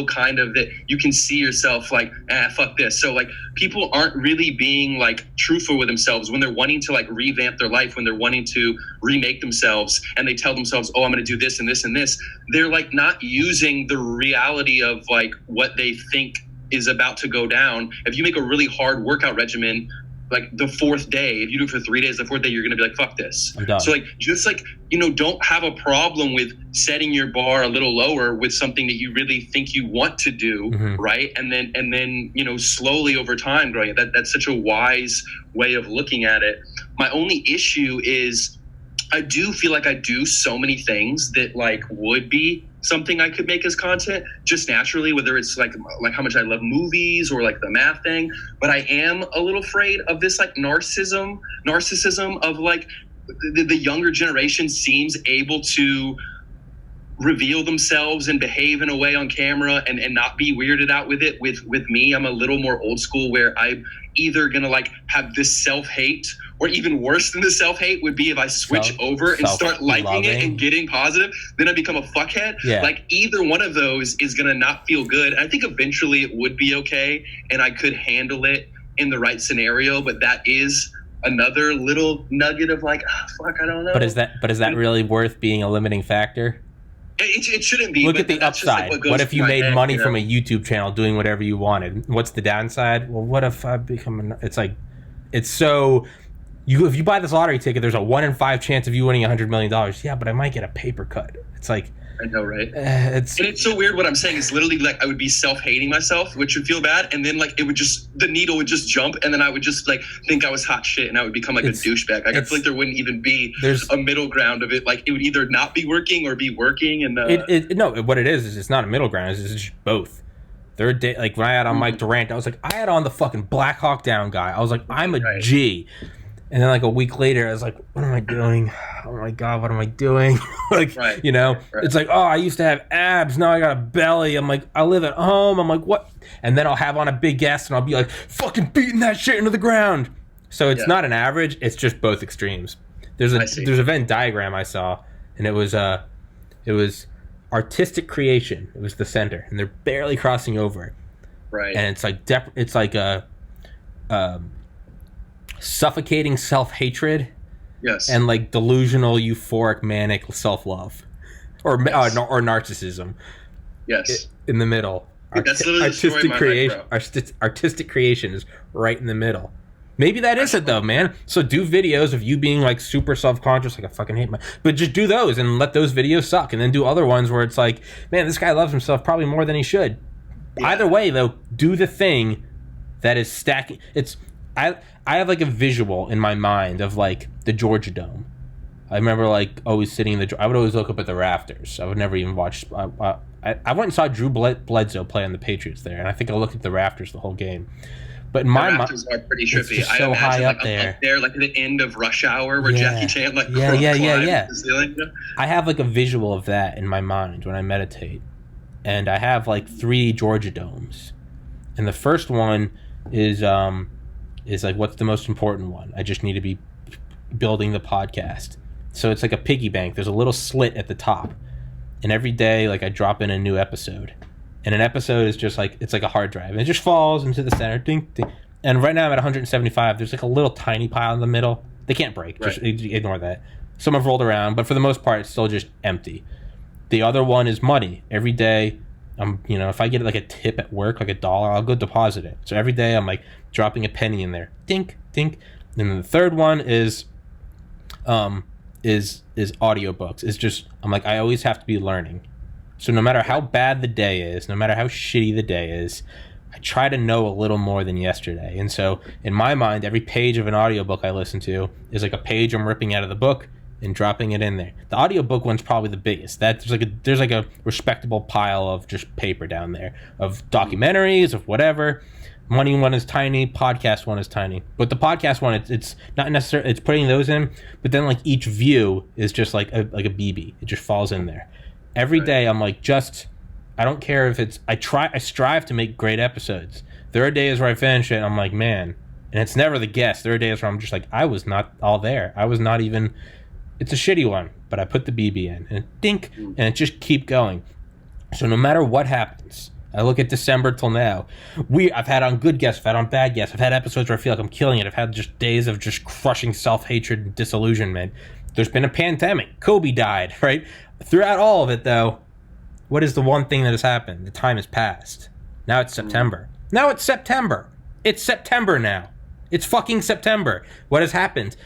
kind of that you can see yourself like, fuck this. So like people aren't really being like truthful with themselves when they're wanting to like revamp their life, when they're wanting to remake themselves, and they tell themselves, oh, I'm going to do this and this and this. They're like not using the reality of like what they think is about to go down. If you make a really hard workout regimen, like the fourth day, if you do it for 3 days, the fourth day, you're going to be like, fuck this. I'm done. So like, just like, don't have a problem with setting your bar a little lower with something that you really think you want to do. Right. And then, slowly over time growing it. That's such a wise way of looking at it. My only issue is I do feel like I do so many things that like would be something I could make as content just naturally, whether it's like how much I love movies or like the math thing. But I am a little afraid of this like narcissism of like the younger generation seems able to reveal themselves and behave in a way on camera and not be weirded out with it. With me, I'm a little more old school, where I'm either gonna like have this self-hate, or even worse than the self-hate would be if I switch over and start liking it and getting positive, then I become a fuckhead. Yeah. Like either one of those is gonna not feel good. I think eventually it would be okay and I could handle it in the right scenario, but that is another little nugget of like, fuck, I don't know. But is that really worth being a limiting factor? It shouldn't be. Look at the upside. What if you made money from a YouTube channel doing whatever you wanted? What's the downside? Well, what if I become it's like, it's so, if you buy this lottery ticket, there's a 1 in 5 chance of you winning $100 million. Yeah, but I might get a paper cut. It's like, I know, right? It's so weird. What I'm saying is literally like I would be self-hating myself, which would feel bad, and then like the needle would just jump, and then I would just like think I was hot shit, and I would become like a douchebag. Like I feel like there wouldn't even be a middle ground of it. Like it would either not be working or be working. And what it is it's not a middle ground. It's just both. Third day, like when I had on Mike Durant, I was like, I had on the fucking Black Hawk Down guy. I was like, I'm a G. And then like a week later, I was like, what am I doing? Oh my God, what am I doing? It's like, oh, I used to have abs. Now I got a belly. I'm like, I live at home. I'm like, what? And then I'll have on a big guest and I'll be like fucking beating that shit into the ground. So it's not an average. It's just both extremes. There's a Venn diagram I saw, and it was artistic creation. It was the center, and they're barely crossing over. Right. And it's like a suffocating self-hatred, and like delusional, euphoric, manic self-love, or narcissism. Yes, in the middle. That's literally artistic creation. Artistic creation is right in the middle. Maybe that is it though, man. So do videos of you being like super self-conscious, like I fucking hate but just do those and let those videos suck, and then do other ones where it's like, man, this guy loves himself probably more than he should. Yeah. Either way though, do the thing that is stacking. I have like a visual in my mind of like the Georgia Dome. I remember like always sitting I would always look up at the rafters. I would never even watch. I went and saw Drew Bledsoe play on the Patriots there, and I think I looked at the rafters the whole game. But in my mind, rafters are pretty trippy. It's so high up like there, like at the end of Rush Hour, where Jackie Chan like climbs the ceiling. I have like a visual of that in my mind when I meditate, and I have like 3 Georgia Domes, and the first one is like, what's the most important one? I just need to be building the podcast. So it's like a piggy bank. There's a little slit at the top, and every day like I drop in a new episode, and an episode is just like, it's like a hard drive, and it just falls into the center, ding, ding. And right now I'm at 175. There's like a little tiny pile in the middle. They can't break. Just ignore that. Some have rolled around, but for the most part it's still just empty. The other one is money. Every day if I get like a tip at work, like $1, I'll go deposit it. So every day I'm like dropping a penny in there, dink, dink. And then the third one is audiobooks. It's just, I'm like, I always have to be learning. So no matter how bad the day is, no matter how shitty the day is, I try to know a little more than yesterday. And so in my mind, every page of an audiobook I listen to is like a page I'm ripping out of the book and dropping it in there. The audiobook one's probably the biggest. There's like a respectable pile of just paper down there of documentaries, of whatever. Money one is tiny, podcast one is tiny. But the podcast one, it's not necessarily, it's putting those in, but then like each view is just like a BB. It just falls in there. Every day I'm like, I don't care if I strive to make great episodes. There are days where I finish it and I'm like, man, And it's never the guest. There are days where I'm just like, I was not all there. I was not even. It's a shitty one, but I put the BB in, and dink, and it just keep going. So no matter what happens, I look at December till now. I've had on good guests, I've had on bad guests. I've had episodes where I feel like I'm killing it. I've had just days of just crushing self-hatred and disillusionment. There's been a pandemic. Kobe died, right? Throughout all of it, though, what is the one thing that has happened? The time has passed. Now it's September. Now it's September. It's September now. It's fucking September. What has happened?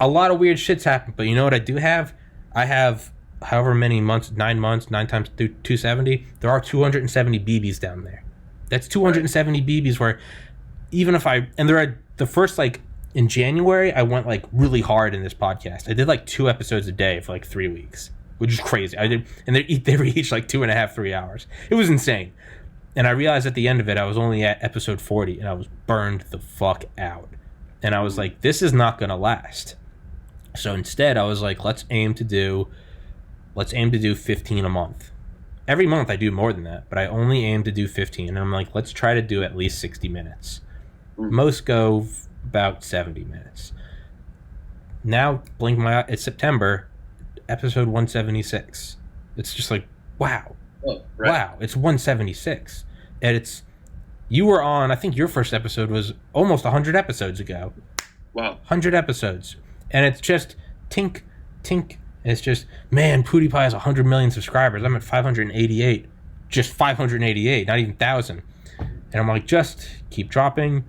A lot of weird shit's happened, but you know what I do have? I have however many months, 9 months, 9 times 270. There are 270 BBs down there. That's 270 BBs where even if and there are the first, like, in January, I went like really hard in this podcast. I did like 2 episodes a day for like 3 weeks, which is crazy. I did, and they were each like 2.5, 3 hours. It was insane. And I realized at the end of it, I was only at episode 40, and I was burned the fuck out. And I was like, this is not gonna last. So instead, I was like, let's aim to do 15 a month. Every month I do more than that, but I only aim to do 15. And I'm like, let's try to do at least 60 minutes. Most go about 70 minutes. Now, blink my eye, it's September, episode 176. It's just like, wow. Oh, right. Wow, it's 176. And you were on, I think your first episode was almost 100 episodes ago. Wow. 100 episodes. And it's just tink, tink. And it's just, man, PewDiePie has 100 million subscribers. I'm at 588. Just 588, not even 1,000. And I'm like, just keep dropping.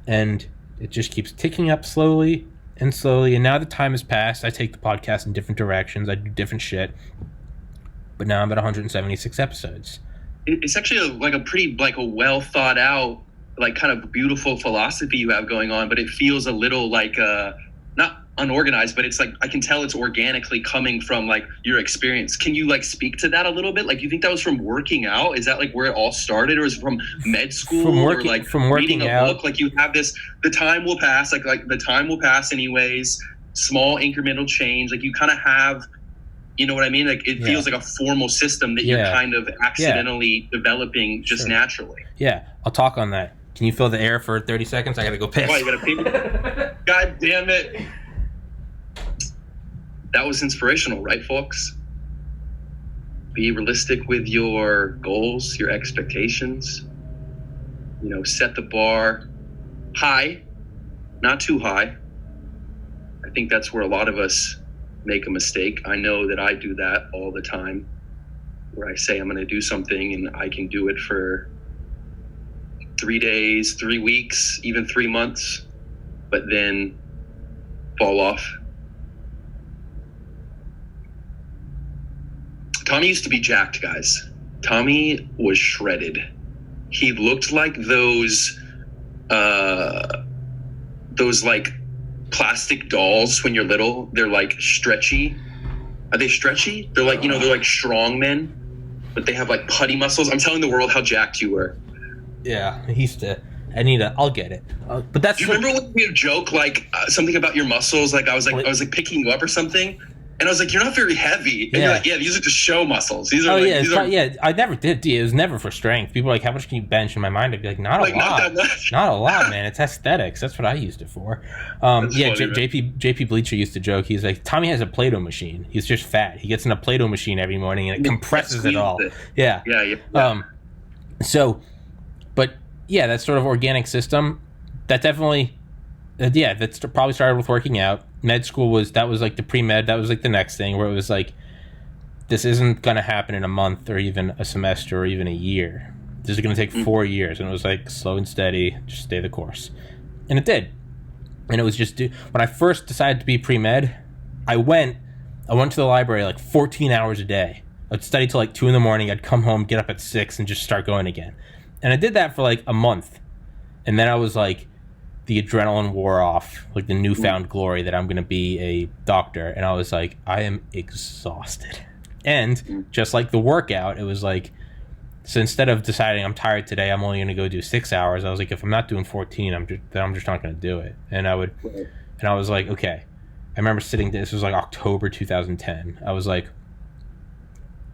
And it just keeps ticking up slowly and slowly. And now the time has passed. I take the podcast in different directions. I do different shit. But now I'm at 176 episodes. It's actually a pretty well thought out, like kind of beautiful philosophy you have going on, but it feels a little like not unorganized, but it's like I can tell it's organically coming from like your experience. Can you like speak to that a little bit? Like, you think that was from working out? Is that like where it all started, or is it from med school, or like from reading a book? Like, you have this, the time will pass, like the time will pass anyways, small incremental change. Like, you kind of have, you know what I mean? Like, it feels like a formal system that you're kind of accidentally developing just naturally. Yeah, I'll talk on that. Can you fill the air for 30 seconds? I gotta go piss. Oh, you gotta pee? God damn it. That was inspirational, right, folks? Be realistic with your goals, your expectations. You know, set the bar high, not too high. I think that's where a lot of us make a mistake. I know that I do that all the time, where I say I'm going to do something and I can do it for 3 days, 3 weeks, even 3 months, but then fall off. Tommy used to be jacked, guys. Tommy was shredded. He looked like those like plastic dolls when you're little. They're like stretchy. Are they stretchy? They're like, you know, they're like strong men, but they have like putty muscles. I'm telling the world how jacked you were. Yeah, I'll get it. But that's. Do you remember when we joke like something about your muscles? Like I was picking you up or something. And I was like, you're not very heavy. And you're like, yeah, these are just show muscles. These are I never did. It was never for strength. People are like, how much can you bench? In my mind, I'd be like, not a lot. Not that much. Not a lot, man. It's aesthetics. That's what I used it for. Funny, JP Bleacher used to joke. He's like, Tommy has a Play-Doh machine. He's just fat. He gets in a Play-Doh machine every morning and it compresses it all. Yeah. But yeah, that sort of organic system, that definitely, that's probably started with working out. Med school was like the pre-med, that was like the next thing where it was like, this isn't going to happen in a month or even a semester or even a year. This is going to take 4 years. And it was like slow and steady, just stay the course. And it did. And it was just, when I first decided to be pre-med, I went to the library like 14 hours a day. I'd study till like 2 a.m. I'd come home, get up at 6 and just start going again. And I did that for like a month. And then I was like, the adrenaline wore off, like the newfound glory that I'm going to be a doctor. And I was like, I am exhausted. And just like the workout, it was like, so instead of deciding I'm tired today, I'm only going to go do 6 hours. I was like, if I'm not doing 14, I'm just not going to do it. And I was like, okay. I remember this was like October 2010. I was like,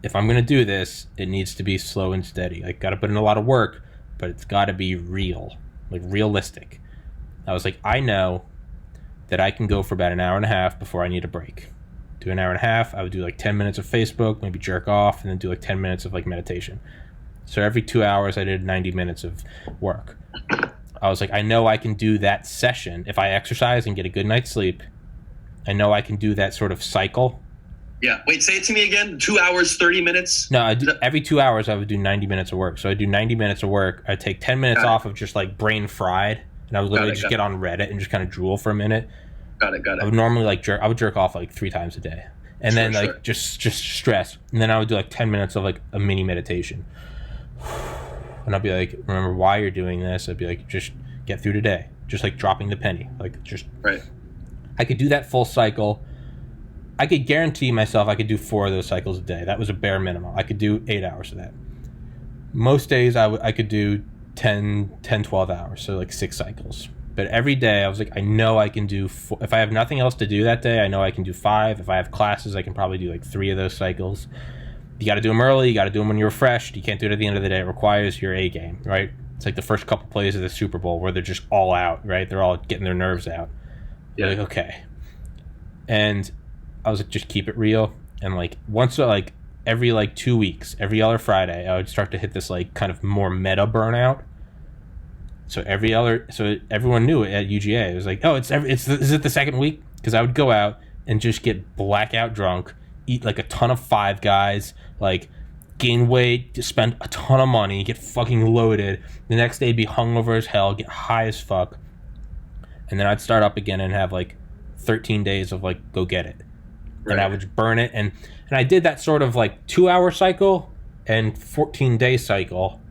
if I'm going to do this, it needs to be slow and steady. I got to put in a lot of work, but it's got to be real, like realistic. I was like, I know that I can go for about an hour and a half before I need a break. Do an hour and a half. I would do like 10 minutes of Facebook, maybe jerk off, and then do like 10 minutes of like meditation. So every 2 hours, I did 90 minutes of work. I was like, I know I can do that session if I exercise and get a good night's sleep. I know I can do that sort of cycle. Yeah. Wait, say it to me again. 2 hours, 30 minutes? No, every 2 hours, I would do 90 minutes of work. So I'd do 90 minutes of work. I'd take 10 minutes off of just like brain fried. And I would literally just get on Reddit and just kind of drool for a minute. Got it. I would normally I would jerk off like 3 times a day. And then like just stress. And then I would do like 10 minutes of like a mini meditation. And I'd be like, remember why you're doing this. I'd be like, just get through today. Just like dropping the penny. Like just. Right. I could do that full cycle. I could guarantee myself I could do 4 of those cycles a day. That was a bare minimum. I could do 8 hours of that. Most days I could do 12 hours. So like 6 cycles. But every day I was like, I know I can do 4. If I have nothing else to do that day, I know I can do 5. If I have classes, I can probably do like 3 of those cycles. You got to do them early. You got to do them when you're refreshed. You can't do it at the end of the day. It requires your A game, right? It's like the first couple plays of the Super Bowl where they're just all out, right? They're all getting their nerves out. Yeah. Like, okay. And I was like, just keep it real. And like once, like every like 2 weeks, every other Friday, I would start to hit this like kind of more meta burnout. So everyone knew it at UGA. It was like, oh, is it the second week? Because I would go out and just get blackout drunk, eat like a ton of Five Guys, like gain weight, just spend a ton of money, get fucking loaded. The next day be hungover as hell, get high as fuck. And then I'd start up again and have like 13 days of like go get it. Right. And I would burn it. And I did that sort of like 2-hour cycle and 14-day cycle.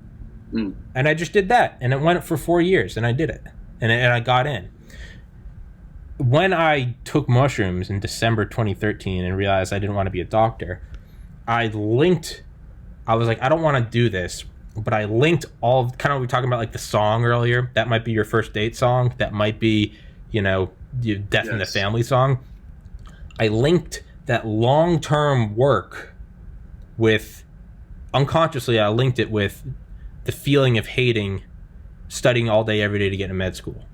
And I just did that. And it went for 4 years and I did it. And I got in. When I took mushrooms in December 2013 and realized I didn't want to be a doctor, I was like, I don't want to do this. But I linked all kind of, we were talking about like the song earlier. That might be your first date song. That might be, your Death in the Family song. I linked that long-term work with, unconsciously, I linked it with the feeling of hating studying all day, every day to get into med school.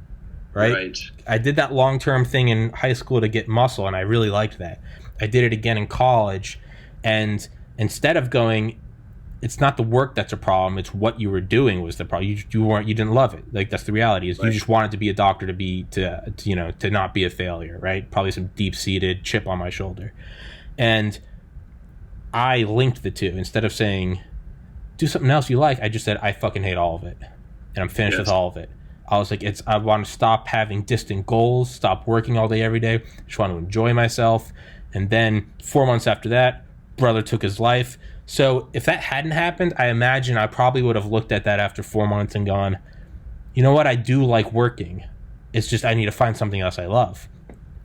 Right? I did that long-term thing in high school to get muscle, and I really liked that. I did it again in college, and instead of going, it's not the work that's a problem, it's what you were doing was the problem. You didn't love it. Like, that's the reality, is you just wanted to be a doctor to not be a failure, right? Probably some deep-seated chip on my shoulder. And I linked the two. Instead of saying, do something else you like, I just said, I fucking hate all of it. And I'm finished with all of it. I was like, I want to stop having distant goals, stop working all day, every day. Just want to enjoy myself. And then 4 months after that, brother took his life. So if that hadn't happened, I imagine I probably would have looked at that after 4 months and gone, you know what? I do like working. It's just I need to find something else I love.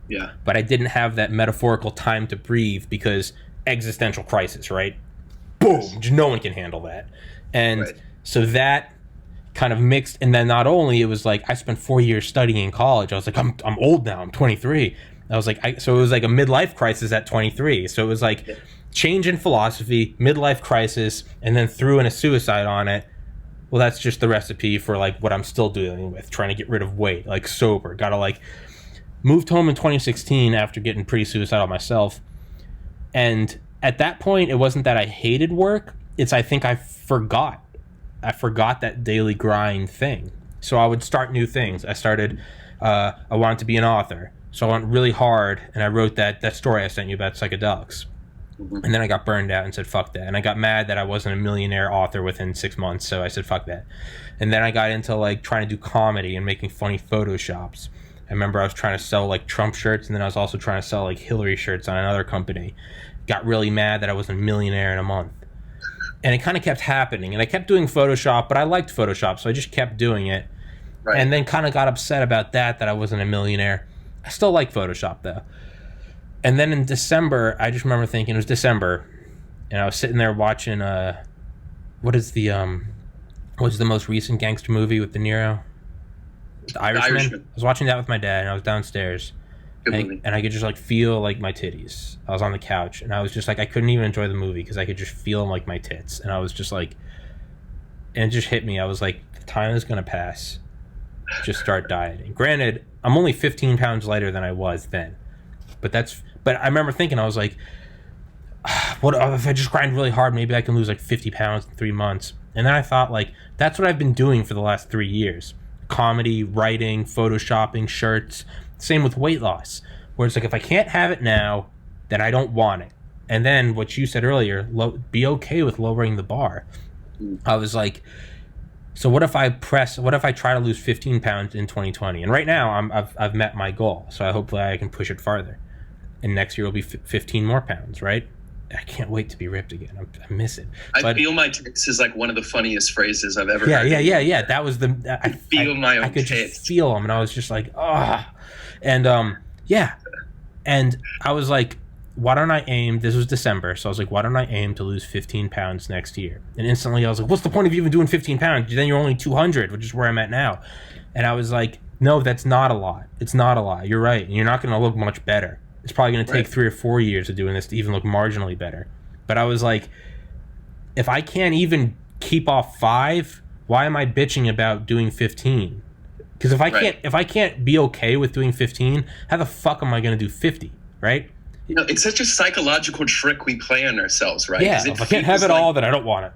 Yeah. But I didn't have that metaphorical time to breathe because existential crisis, right? Boom. No one can handle that. And so that kind of mixed. And then not only, it was like I spent 4 years studying in college. I was like, I'm old now. I'm 23. I was like, so it was like a midlife crisis at 23. So it was like change in philosophy, midlife crisis, and then threw in a suicide on it. Well, that's just the recipe for like what I'm still dealing with, trying to get rid of weight, like sober. Gotta like moved home in 2016 after getting pretty suicidal myself. And at that point, it wasn't that I hated work. It's I think I forgot that daily grind thing. So I would start new things. I wanted to be an author. So I went really hard and I wrote that story I sent you about psychedelics. And then I got burned out and said, fuck that. And I got mad that I wasn't a millionaire author within 6 months. So I said, fuck that. And then I got into like trying to do comedy and making funny photoshops. I remember I was trying to sell like Trump shirts, and then I was also trying to sell like Hillary shirts on another company. Got really mad that I wasn't a millionaire in a month. And it kind of kept happening. And I kept doing Photoshop, but I liked Photoshop, so I just kept doing it. Right. And then kind of got upset about that I wasn't a millionaire. I still like Photoshop though. And then in December, I just remember thinking, it was December, and I was sitting there watching what's the most recent gangster movie with De Niro? The Irishman. I was watching that with my dad, and I was downstairs. And I could just like feel like my titties. I was on the couch, and I was just like, I couldn't even enjoy the movie because I could just feel like my tits. And I was just like, and it just hit me. I was like, the time is gonna pass, just start dieting. Granted, I'm only 15 pounds lighter than I was then, but I remember thinking, I was like, what if I just grind really hard? Maybe I can lose like 50 pounds in 3 months. And then I thought, like, that's what I've been doing for the last 3 years: comedy, writing, photoshopping, shirts. Same with weight loss, where it's like, if I can't have it now, then I don't want it. And then what you said earlier, be okay with lowering the bar. I was like, so what if I try to lose 15 pounds in 2020? And right now I've met my goal, so hopefully I can push it farther. And next year will be 15 more pounds, right? I can't wait to be ripped again. I miss it. I feel my tits is like one of the funniest phrases I've ever heard. Yeah. That was I feel my own I could tits. just feel them, and I was just like, ah. And yeah. And I was like, why don't I aim? This was December, so I was like, why don't I aim to lose 15 pounds next year? And instantly I was like, what's the point of you even doing 15 pounds? Then you're only 200, which is where I'm at now. And I was like, no, that's not a lot. It's not a lot. You're right. You're not going to look much better. It's probably going to take 3 or 4 years of doing this to even look marginally better. But I was like, if I can't even keep off 5, why am I bitching about doing 15? Because if I can't be okay with doing 15, how the fuck am I going to do 50? Right? No, it's such a psychological trick we play on ourselves, right? Yeah. If I can't have it all, then I don't want it.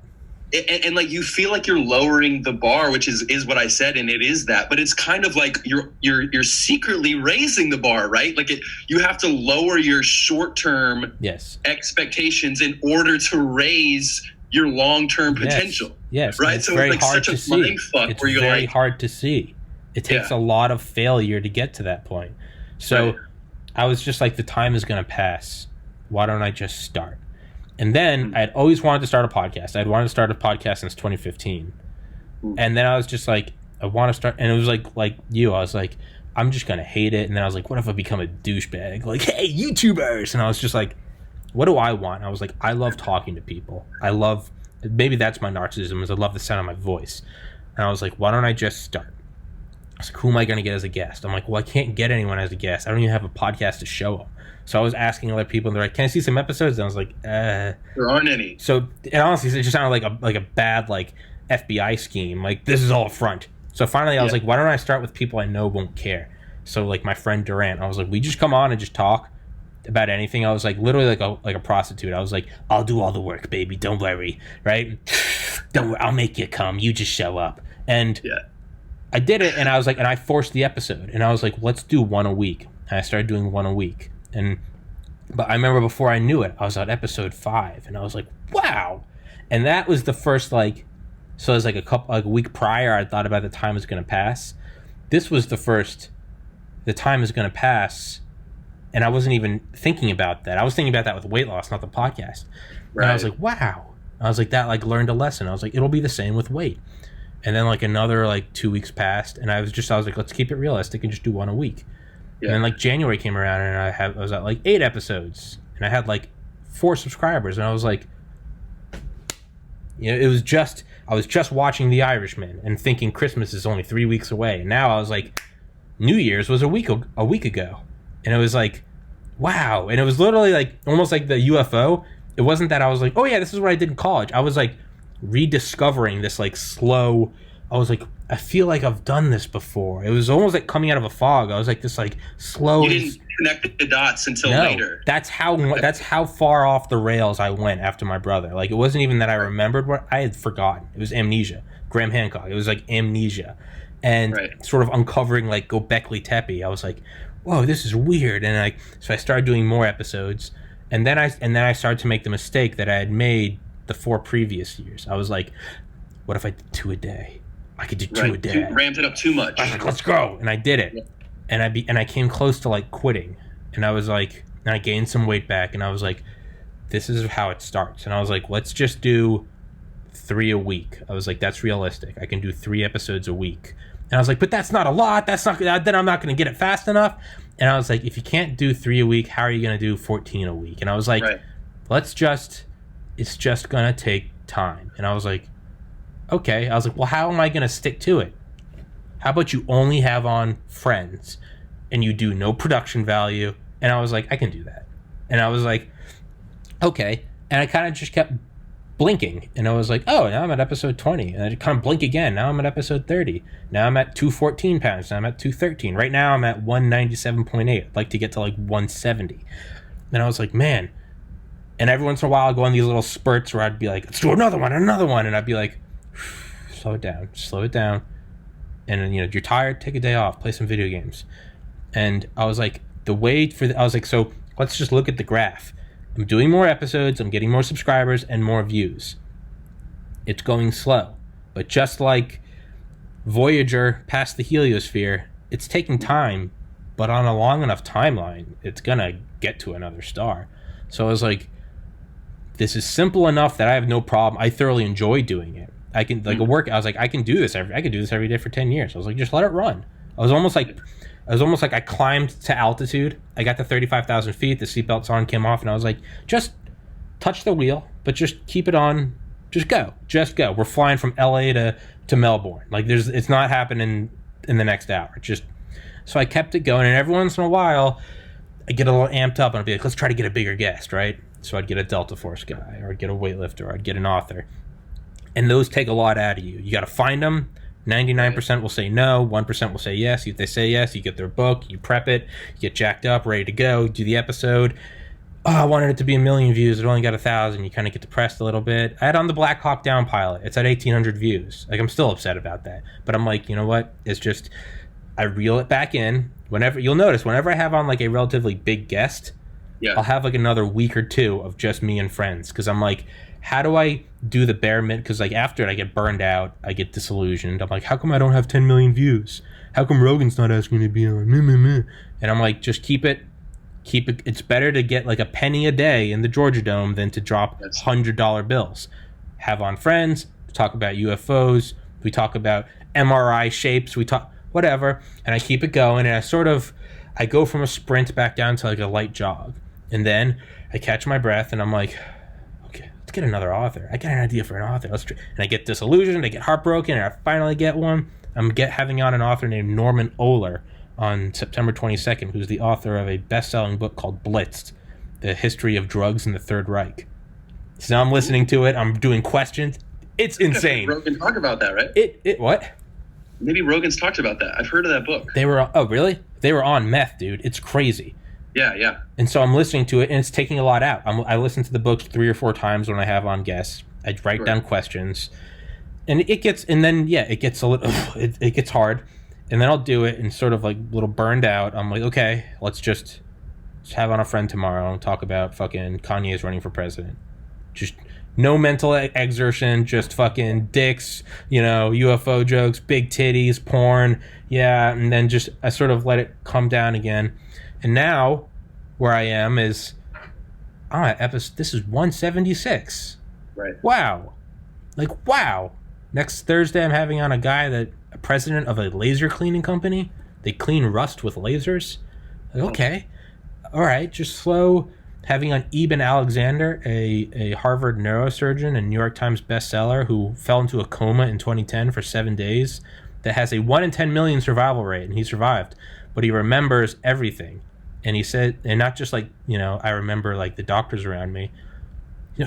And like, you feel like you're lowering the bar, which is what I said, and it is that, but it's kind of like you're secretly raising the bar, right? Like, you have to lower your short-term expectations in order to raise your long-term potential. Yes. Right. It's so very it's like hard such to a mind see. fuck It's where you're very like, hard to see. It takes a lot of failure to get to that point. So I was just like, the time is going to pass. Why don't I just start? And then I had always wanted to start a podcast. I'd wanted to start a podcast since 2015. And then I was just like, I want to start. And it was like you, I was like, I'm just going to hate it. And then I was like, what if I become a douchebag? Like, hey, YouTubers. And I was just like, what do I want? And I was like, I love talking to people. Maybe that's my narcissism, is I love the sound of my voice. And I was like, why don't I just start? I was like, who am I going to get as a guest? I'm like, well, I can't get anyone as a guest. I don't even have a podcast to show them. So I was asking other people, and they're like, can I see some episodes? And I was like, there aren't any. So, and honestly, it just sounded like a bad, like, FBI scheme. Like, this is all a front. So finally, I was like, why don't I start with people I know won't care? So, like, my friend Durant, I was like, we just come on and just talk about anything. I was like, literally like a prostitute. I was like, I'll do all the work, baby. Don't worry, right? Don't worry. I'll make you come. You just show up. And I did it, and I was like, and I forced the episode. And I was like, let's do one a week. And I started doing one a week. But I remember before I knew it, I was on episode 5, and I was like, wow. And that was the first, like, so it was like a week prior, I thought about the time is going to pass. This was the first, the time is going to pass, and I wasn't even thinking about that. I was thinking about that with weight loss, not the podcast. Right. And I was like, wow. I was like, that, like, learned a lesson. I was like, it'll be the same with weight. And then, like, another, like, 2 weeks passed, and I was like, let's keep it realistic and just do one a week. Yeah. And then, like, January came around, and I was at like 8 episodes, and I had like 4 subscribers, and I was like, you know, I was just watching The Irishman and thinking Christmas is only 3 weeks away, and now I was like, New Year's was a week ago, and it was like, wow. And it was literally like almost like the UFO. It wasn't that I was like, oh yeah, this is what I did in college. I was like rediscovering this, like, slow. I was like, I feel like I've done this before. It was almost like coming out of a fog. I was like this, like, slow. You didn't connect the dots until later. That's how far off the rails I went after my brother. Like, it wasn't even that I remembered what I had forgotten. It was amnesia. Graham Hancock. It was like amnesia, and sort of uncovering like Gobekli Tepe. I was like, whoa, this is weird. And so I started doing more episodes, and then I started to make the mistake that I had made the 4 previous years. I was like, what if I did 2 a day? I could do 2 a day. You ramped it up too much. I was like, let's go. And I did it. Yeah. And I came close to, like, quitting. And I was like, and I gained some weight back. And I was like, this is how it starts. And I was like, let's just do 3 a week. I was like, that's realistic. I can do 3 episodes a week. And I was like, but that's not a lot. Then I'm not going to get it fast enough. And I was like, if you can't do 3 a week, how are you going to do 14 a week? And I was like, it's just going to take time. And I was like, okay. I was like, well, how am I going to stick to it? How about you only have on friends and you do no production value? And I was like, I can do that. And I was like, okay. And I kind of just kept blinking, and I was like, oh, now I'm at episode 20, and I kind of blink again. Now I'm at episode 30. Now I'm at 214 pounds. Now I'm at 213. Right now I'm at 197.8. I'd like to get to like 170. And I was like, man. And every once in a while I'd go on these little spurts where I'd be like, let's do another one, and I'd be like, slow it down. And you know, you're tired, take a day off, play some video games. And I was like, I was like, so let's just look at the graph. I'm doing more episodes, I'm getting more subscribers and more views. It's going slow. But just like Voyager past the heliosphere, it's taking time, but on a long enough timeline, it's gonna get to another star. So I was like, this is simple enough that I have no problem. I thoroughly enjoy doing it. I can I was like, I can do this every day for 10 years. I was like, just let it run. I was almost like I climbed to altitude. I got to 35,000 feet. The seatbelts on came off, and I was like, just touch the wheel, but just keep it on. Just go. We're flying from LA to Melbourne. Like it's not happening in the next hour. So I kept it going, and every once in a while, I get a little amped up, and I'd be like, let's try to get a bigger guest, right? So I'd get a Delta Force guy, or I'd get a weightlifter, or I'd get an author. And those take a lot out of you. You got to find them. 99% will say no. 1% will say yes. If they say yes, you get their book, you prep it, you get jacked up, ready to go, do the episode. Oh, I wanted it to be 1 million views. It only got 1,000. You kind of get depressed a little bit. I had on the Black Hawk Down pilot. It's at 1,800 views. Like, I'm still upset about that. But I'm like, you know what? It's just, I reel it back in. You'll notice, whenever I have on like a relatively big guest, I'll have like another week or two of just me and friends. Because I'm like, how do I do the bare minimum? Because like after it, I get burned out. I get disillusioned. I'm like, how come I don't have 10 million views? How come Rogan's not asking me to be on? And I'm like, just keep it. It's better to get like a penny a day in the Georgia Dome than to drop $100 bills. Have on friends. Talk about UFOs. We talk about MRI shapes. We talk whatever. And I keep it going. And I go from a sprint back down to like a light jog. And then I catch my breath and I'm like, okay, let's get another author. I got an idea for an author. And I get disillusioned, I get heartbroken, and I finally get one. I'm having on an author named Norman Ohler on September 22nd, who's the author of a best-selling book called Blitzed, The History of Drugs in the Third Reich. So now I'm listening to it. I'm doing questions. It's insane. Rogan talked about that, right? It what? Maybe Rogan's talked about that. I've heard of that book. Oh, really? They were on meth, dude. It's crazy. Yeah. And so I'm listening to it, and it's taking a lot out. I listen to the books 3 or 4 times when I have on guests. I write down questions, and it gets a little, it gets hard, and then I'll do it and sort of like a little burned out. I'm like, okay, let's just have on a friend tomorrow and talk about fucking Kanye's running for president. Just no mental exertion, just fucking dicks, UFO jokes, big titties, porn, and then just I sort of let it come down again. And now, where I am is, this is 176. Right. Wow. Next Thursday, I'm having on a president of a laser cleaning company. They clean rust with lasers. Like, okay. All right, just slow. Having on Eben Alexander, a Harvard neurosurgeon and New York Times bestseller who fell into a coma in 2010 for 7 days, that has a 1 in 10 million survival rate, and he survived. But he remembers everything. And he said, and not just like, I remember like the doctors around me.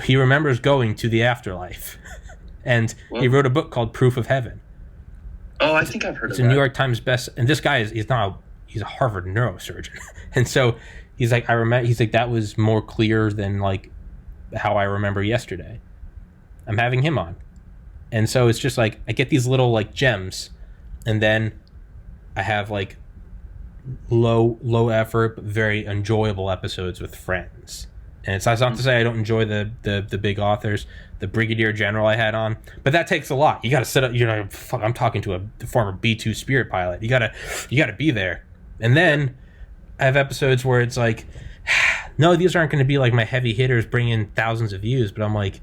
He remembers going to the afterlife. And he wrote a book called Proof of Heaven. Oh, I think I've heard of that. It's a New York Times best. And this guy he's a Harvard neurosurgeon. And so he's like, that was more clear than like how I remember yesterday. I'm having him on. And so it's just like, I get these little like gems. And then I have like low effort but very enjoyable episodes with friends. And it's not to say I don't enjoy the big authors. The Brigadier General I had on, but that takes a lot. You got to sit up. I'm talking to a former B-2 Spirit pilot. You gotta be there. And then I have episodes where it's like, no, these aren't going to be like my heavy hitters bringing thousands of views, but I'm like,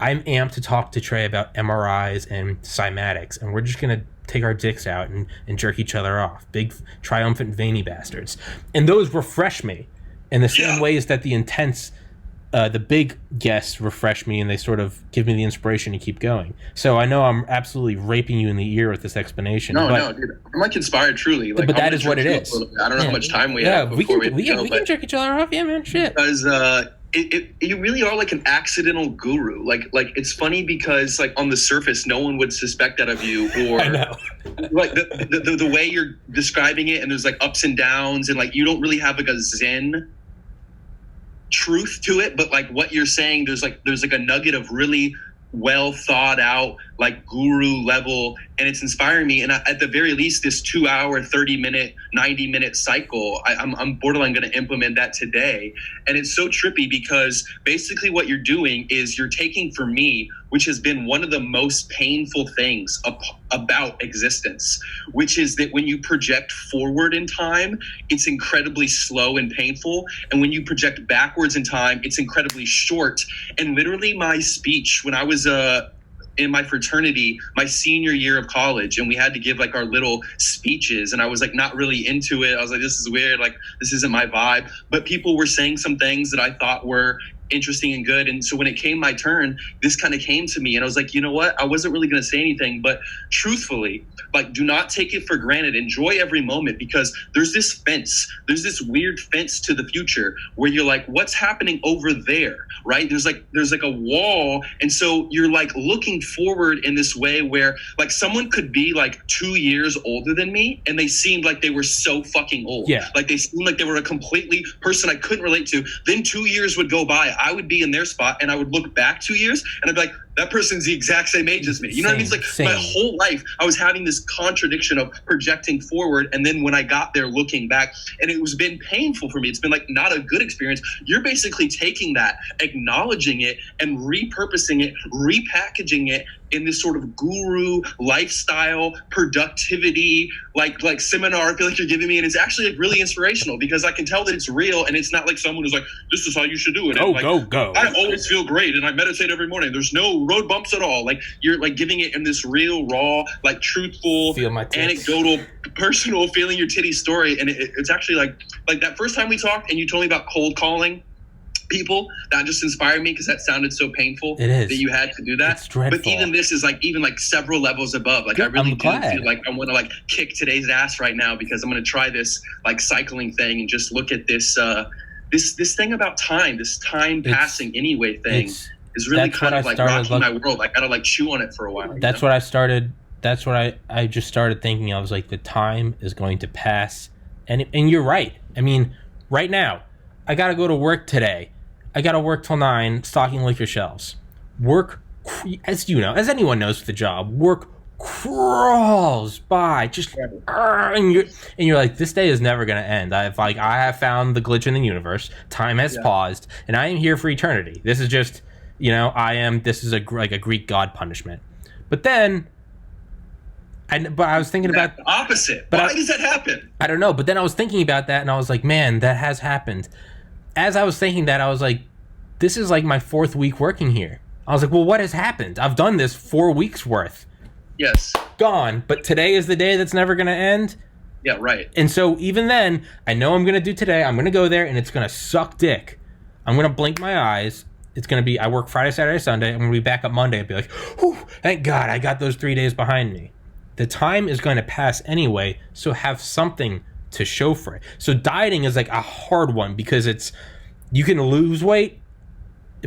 I'm amped to talk to Trey about MRIs and cymatics, and we're just gonna take our dicks out and jerk each other off. Big, triumphant, veiny bastards. And those refresh me in the same ways that the intense, the big guests refresh me, and they sort of give me the inspiration to keep going. So I know I'm absolutely raping you in the ear with this explanation. No, dude. I'm like inspired, truly. Like, but that is what it is. I don't know how much time we have before we can jerk each other off. Yeah, man, shit. Because you really are like an accidental guru. Like it's funny because like on the surface, no one would suspect that of you, or I know. like the way you're describing it, and there's like ups and downs, and like you don't really have like a zen truth to it, but like what you're saying, there's like a nugget of really well thought out, like guru level, and it's inspiring me. And at the very least, this 2 hour, 30-minute, 90-minute cycle, I'm borderline going to implement that today. And it's so trippy because basically what you're doing is you're taking, for me, which has been one of the most painful things about existence, which is that when you project forward in time, it's incredibly slow and painful. And when you project backwards in time, it's incredibly short. And literally my speech when I was in my fraternity, my senior year of college, and we had to give like our little speeches, and I was like not really into it. I was like, this is weird, like this isn't my vibe. But people were saying some things that I thought were interesting and good. And so when it came my turn, this kind of came to me, and I was like, you know what? I wasn't really going to say anything, but truthfully, like, do not take it for granted. Enjoy every moment, because there's this fence. There's this weird fence to the future where you're like, what's happening over there, right? There's like a wall. And so you're like looking forward in this way where like someone could be like 2 years older than me, and they seemed like they were so fucking old. Yeah. Like they seemed like they were a completely person I couldn't relate to. Then 2 years would go by. I would be in their spot, and I would look back 2 years, and I'd be like, that person's the exact same age as me. You know what I mean? It's like Same. my whole life, I was having this contradiction of projecting forward, and then when I got there, looking back, and it was been painful for me. It's been like not a good experience. You're basically taking that, acknowledging it, and repurposing it, repackaging it in this sort of guru lifestyle productivity like seminar I feel like you're giving me, and it's actually like really inspirational because I can tell that it's real, and it's not like someone who's like, this is how you should do it. Go, like, go. I always feel great and I meditate every morning. There's no road bumps at all. Like you're like giving it in this real, raw, like truthful, Feel my tits. anecdotal, personal, feeling your titty story. And it's actually like that first time we talked and you told me about cold calling people, that just inspired me because that sounded so painful. It is. That you had to do that. It's dreadful. But even this is like several levels above. Like Good. I really I'm do glad. feel like I want to like kick today's ass right now because I'm going to try this like cycling thing and just look at this this thing about time, this time passing anyway thing is really kind of like rocking my world. I gotta like chew on it for a while. That's what I started. That's what I just started thinking. I was like, the time is going to pass, and you're right. I mean, right now, I gotta go to work today. I gotta work till 9, stocking liquor shelves. Work, as you know, as anyone knows with the job, work crawls by, just and you're like, this day is never gonna end. I have found the glitch in the universe. Time has paused, and I am here for eternity. This is just, this is a Greek god punishment. But then, I was thinking about the opposite. But why does that happen? I don't know. But then I was thinking about that, and I was like, man, that has happened. As I was thinking that, I was like, this is like my 4th week working here. I was like, well, what has happened? I've done this 4 weeks worth. Yes. Gone. But today is the day that's never going to end. Yeah, right. And so even then, I know I'm going to do today. I'm going to go there, and it's going to suck dick. I'm going to blink my eyes. It's going to be, I work Friday, Saturday, Sunday. I'm going to be back up Monday and be like, whew, thank God I got those 3 days behind me. The time is going to pass anyway, so have something to show for it. So dieting is like a hard one because you can lose weight,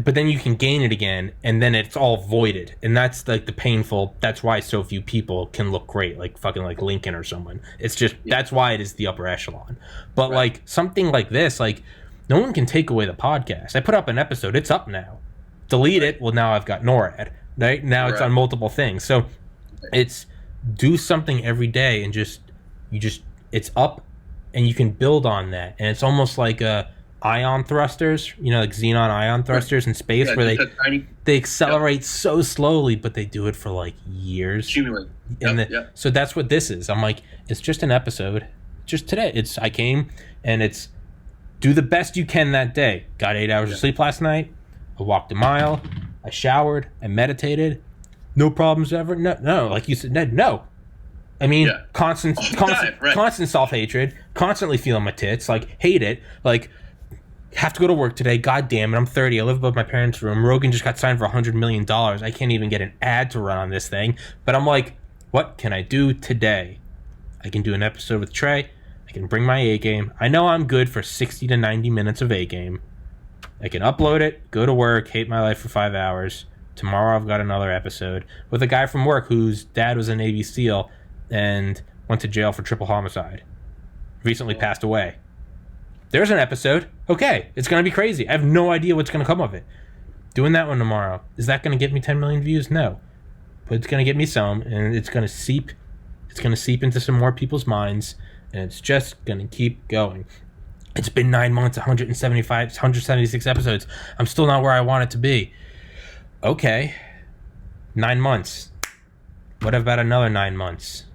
but then you can gain it again, and then it's all voided. And that's like the painful, that's why so few people can look great, like fucking like Lincoln or someone. It's just, that's why it is the upper echelon. But like something like this, like no one can take away the podcast. I put up an episode, it's up now. Delete it, well now I've got NORAD. Right? Now it's on multiple things. So it's do something every day and it's up, and you can build on that. And it's almost like ion thrusters, like xenon ion thrusters in space, where they accelerate so slowly, but they do it for like years. So that's what this is. I'm like, it's just an episode. Just today. I came, and it's do the best you can that day. Got 8 hours of sleep last night. I walked a mile. I showered. I meditated. No problems ever. No. Like you said, no. I mean, constant self-hatred, constantly feeling my tits, like hate it, like have to go to work today. God damn it, I'm 30. I live above my parents' room. Rogan just got signed for $100 million. I can't even get an ad to run on this thing. But I'm like, what can I do today? I can do an episode with Trey. I can bring my A game. I know I'm good for 60 to 90 minutes of A game. I can upload it, go to work, hate my life for 5 hours. Tomorrow I've got another episode with a guy from work whose dad was a Navy SEAL and went to jail for triple homicide. Recently passed away. There's an episode. Okay, it's going to be crazy. I have no idea what's going to come of it. Doing that one tomorrow. Is that going to get me 10 million views? No. But it's going to get me some, and it's going to seep. It's going to seep into some more people's minds, and it's just going to keep going. It's been 9 months, 176 episodes. I'm still not where I want it to be. Okay. 9 months. What about another 9 months?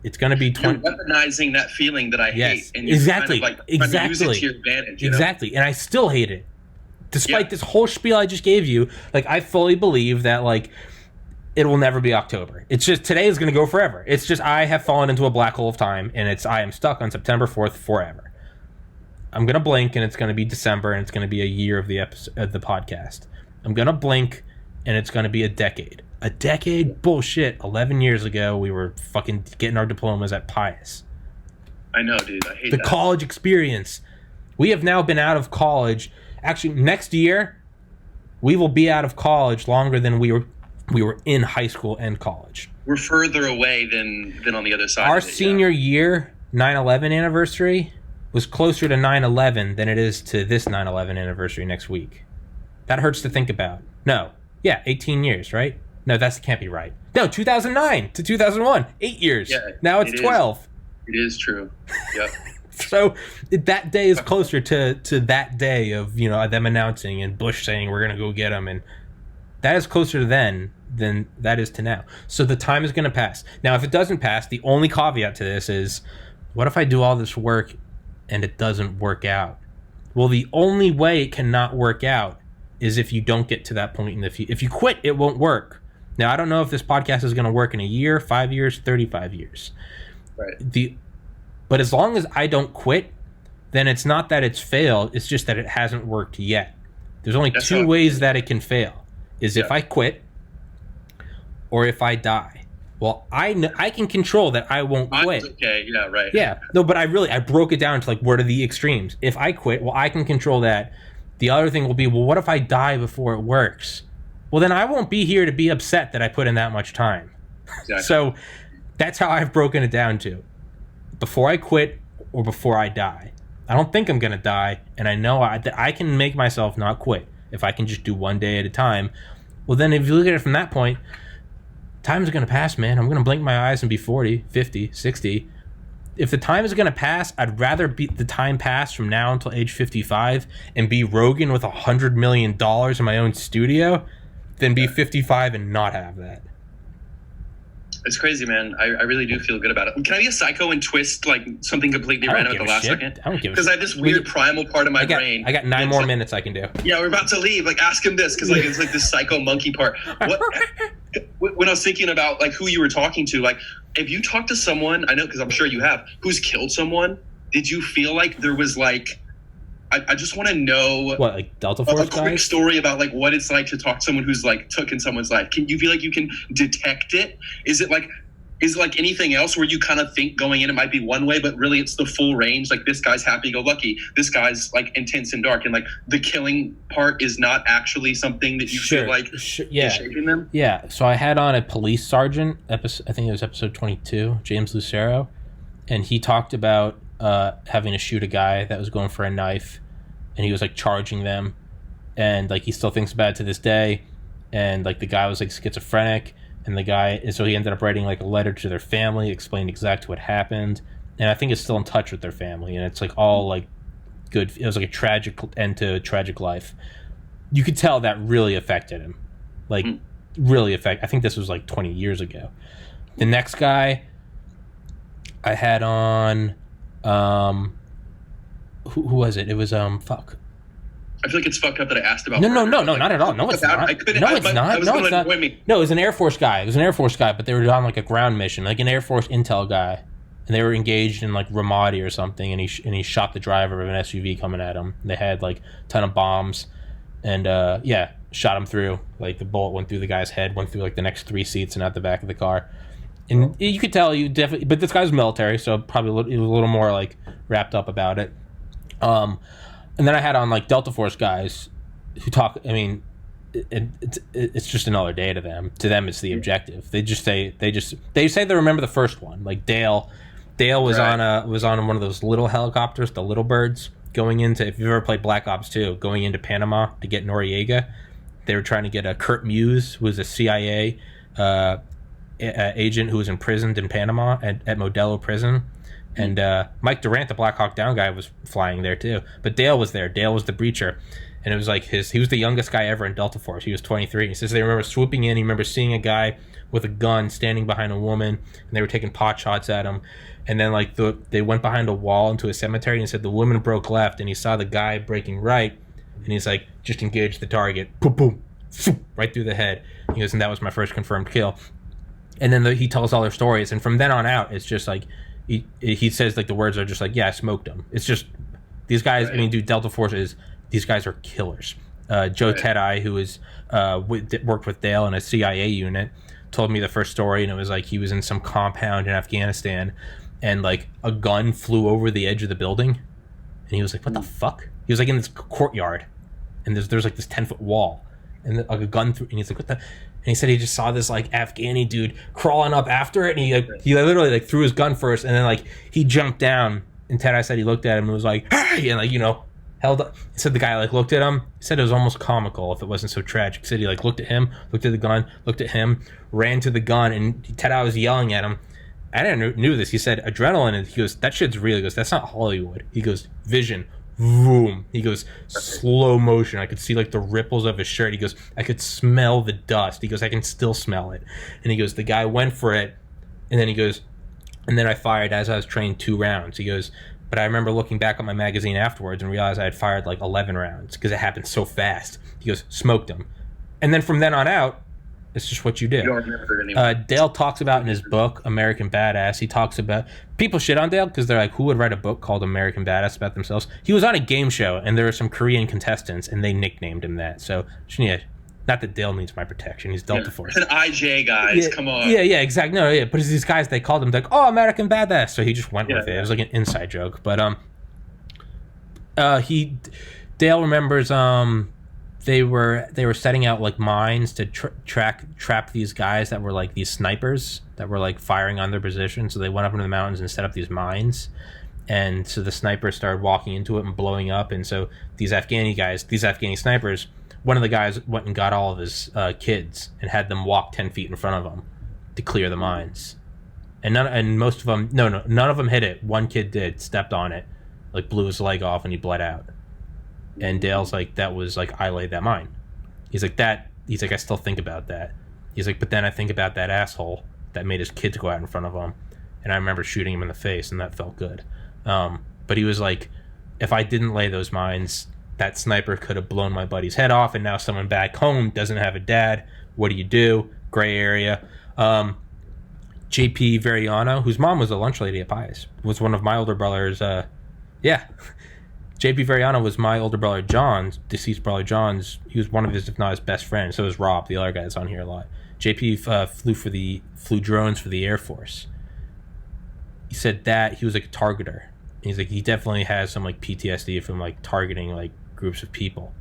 It's going to be 20. You're weaponizing that feeling that I hate. And exactly. Kind of like use it to your advantage. Exactly. And I still hate it. Despite this whole spiel I just gave you, like, I fully believe that, like, it will never be October. It's just, today is going to go forever. It's just, I have fallen into a black hole of time, and I am stuck on September 4th forever. I'm going to blink, and it's going to be December, and it's going to be a year of the podcast. I'm going to blink, and it's going to be a decade. A decade? Bullshit. 11 years ago, we were fucking getting our diplomas at Pius. I know, dude. I hate the college experience. We have now been out of college. Actually, next year, we will be out of college longer than we were in high school and college. We're further away than on the other side. Our senior year 9/11 anniversary was closer to 9/11 than it is to this 9/11 anniversary next week. That hurts to think about. No. Yeah, 18 years, right? No, that can't be right. No, 2009 to 2001. 8 years. Yeah, now it's 12. It is true. Yep. So that day is closer to that day of, you know, them announcing and Bush saying we're going to go get them. And that is closer to then than that is to now. So the time is going to pass. Now, if it doesn't pass, the only caveat to this is, what if I do all this work and it doesn't work out? Well, the only way it cannot work out is if you don't get to that point in the future. If you quit, it won't work. Now, I don't know if this podcast is going to work in a year, 5 years, 35 years. Right. But as long as I don't quit, then it's not that it's failed. It's just that it hasn't worked yet. There's only two ways that it can fail. Is if I quit or if I die. Well, I can control that I won't quit. Okay, yeah, right. Yeah. No, but I broke it down to, like, what are the extremes? If I quit, well, I can control that. The other thing will be, well, what if I die before it works? Well, then I won't be here to be upset that I put in that much time. Exactly. So that's how I've broken it down to. Before I quit or before I die. I don't think I'm going to die, and I know that I can make myself not quit if I can just do one day at a time. Well, then if you look at it from that point, time's going to pass, man. I'm going to blink my eyes and be 40, 50, 60. If the time is going to pass, I'd rather be the time pass from now until age 55 and be Rogan with $100 million in my own studio than be 55 and not have that. It's crazy, man. I really do feel good about it. Can I be a psycho and twist like something completely random at the last second? I don't give a shit. Because I have this weird primal part of my brain. I got 9 more minutes I can do. Yeah, we're about to leave. Like, ask him this, because like it's like this psycho monkey part. When I was thinking about like who you were talking to, like if you talk to someone, I know because I'm sure you have, who's killed someone, did you feel like there was like, I just want to know what, like Delta Force a quick story about like what it's like to talk to someone who's like taken someone's life. Can you feel like you can detect it? Is it like anything else where you kind of think going in it might be one way, but really it's the full range? Like this guy's happy-go-lucky, this guy's like intense and dark, and like the killing part is not actually something that you feel like is shaping them? Yeah. So I had on a police sergeant, I think it was episode 22, James Lucero, and he talked about having to shoot a guy that was going for a knife, and he was like charging them, and like he still thinks about it to this day, and like the guy was like schizophrenic, and the guy, so he ended up writing like a letter to their family, explained exactly what happened, and I think it's still in touch with their family, and it's like all like good. It was like a tragic end to a tragic life. You could tell that really affected him, like really affect. I think this was like 20 years ago. The next guy I had on, who was it? It was fuck. I feel like it's fucked up that I asked about. No, not at all. No, it's not. No, it's not. No, it's not. No, it was an Air Force guy. It was an Air Force guy, but they were on like a ground mission, like an Air Force intel guy, and they were engaged in like Ramadi or something, and he shot the driver of an SUV coming at him. They had like a ton of bombs, and shot him through. Like the bullet went through the guy's head, went through like the next 3 seats and out the back of the car. And you could tell you definitely, but this guy's military, so probably he was a little more like wrapped up about it. And then I had on like Delta Force guys who talk. I mean, it's just another day to them. To them, it's the objective. They say they remember the first one. Like Dale was on one of those little helicopters, the little birds, going into, if you've ever played Black Ops 2, going into Panama to get Noriega. They were trying to get a Kurt Muse, who was a CIA agent who was imprisoned in Panama at Modelo Prison. And Mike Durant, the Black Hawk Down guy, was flying there too. But Dale was there. Dale was the breacher. And it was like he was the youngest guy ever in Delta Force. He was 23. He says they remember swooping in. He remember seeing a guy with a gun standing behind a woman, and they were taking pot shots at him. And then like they went behind a wall into a cemetery, and he said the woman broke left, and he saw the guy breaking right, and he's like, just engage the target. Boom, boom, right through the head. He goes, and that was my first confirmed kill. And then he tells all their stories, and from then on out, it's just like he says like the words are just like, yeah, I smoked them. It's just these guys. I mean, dude, Delta Force these guys are killers. Joe Tedeye, who is worked with Dale in a CIA unit, told me the first story, and it was like he was in some compound in Afghanistan, and like a gun flew over the edge of the building, and he was like, what the fuck? He was like in this courtyard, and there's like this 10-foot wall, and like a gun through, and he's like, what the? And he said he just saw this like Afghani dude crawling up after it, and he literally like threw his gun first, and then like he jumped down, and Tedeye said he looked at him and was like, hey, and like, you know, held up. He said the guy like looked at him. He said it was almost comical if it wasn't so tragic. He said he like looked at him, looked at the gun, looked at him, ran to the gun, and Tedeye was yelling at him. I didn't knew this. He said adrenaline, and he goes, that shit's real. He goes, that's not Hollywood. He goes, vision, boom. He goes, slow motion. I could see like the ripples of his shirt. He goes, I could smell the dust. He goes, I can still smell it. And he goes, the guy went for it, and then he goes, and then I fired as I was trained 2 rounds. He goes, but I remember looking back at my magazine afterwards and realized I had fired like 11 rounds because it happened so fast. He goes, smoked him. And then from then on out, it's just what you do. You don't remember it anymore. Dale talks about in his book, American Badass, he talks about, people shit on Dale because they're like, who would write a book called American Badass about themselves? He was on a game show, and there were some Korean contestants, and they nicknamed him that. So, yeah, not that Dale needs my protection. He's Delta Force. It's an IJ, guys. Come on. Yeah, exactly. No, yeah, but it's these guys, they called him like, oh, American Badass. So he just went with it. It was like an inside joke. But Dale remembers they were setting out like mines to trap these guys that were like these snipers that were like firing on their position. So they went up into the mountains and set up these mines. And so the snipers started walking into it and blowing up. And so these Afghani snipers, one of the guys went and got all of his kids and had them walk 10 feet in front of him to clear the mines. And most of them, none of them hit it. One kid did, stepped on it, like blew his leg off, and he bled out. And Dale's like, that was like, I laid that mine. He's like, I still think about that. He's like, but then I think about that asshole that made his kids go out in front of him. And I remember shooting him in the face, and that felt good. But he was like, if I didn't lay those mines, that sniper could have blown my buddy's head off, and now someone back home doesn't have a dad. What do? Gray area. JP Veriano, whose mom was a lunch lady at Pius, was one of my older brothers. JP Veriano was my older brother John's, deceased brother John's. He was one of his, if not his best friend. So was Rob, the other guy that's on here a lot. JP flew drones for the Air Force. He said that he was like a targeter. He's like, he definitely has some like PTSD from like targeting like groups of people,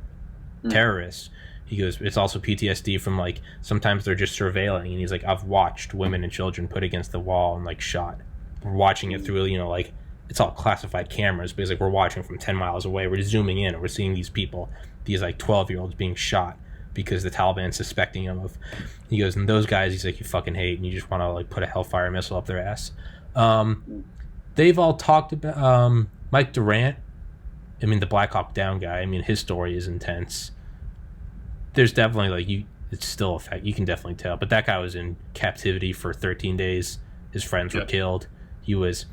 terrorists. He goes, it's also PTSD from like, sometimes they're just surveilling. And he's like, I've watched women and children put against the wall and like shot. We're watching it through, like, it's all classified cameras, but it's like we're watching from 10 miles away. We're zooming in and we're seeing these people, these like 12-year-olds being shot because the Taliban's suspecting them of. He goes, and those guys, he's like, you fucking hate, and you just want to like put a Hellfire missile up their ass. They've all talked about Mike Durant. I mean, the Black Hawk Down guy. I mean, his story is intense. There's definitely like it's still a fact. You can definitely tell. But that guy was in captivity for 13 days. His friends were killed. He was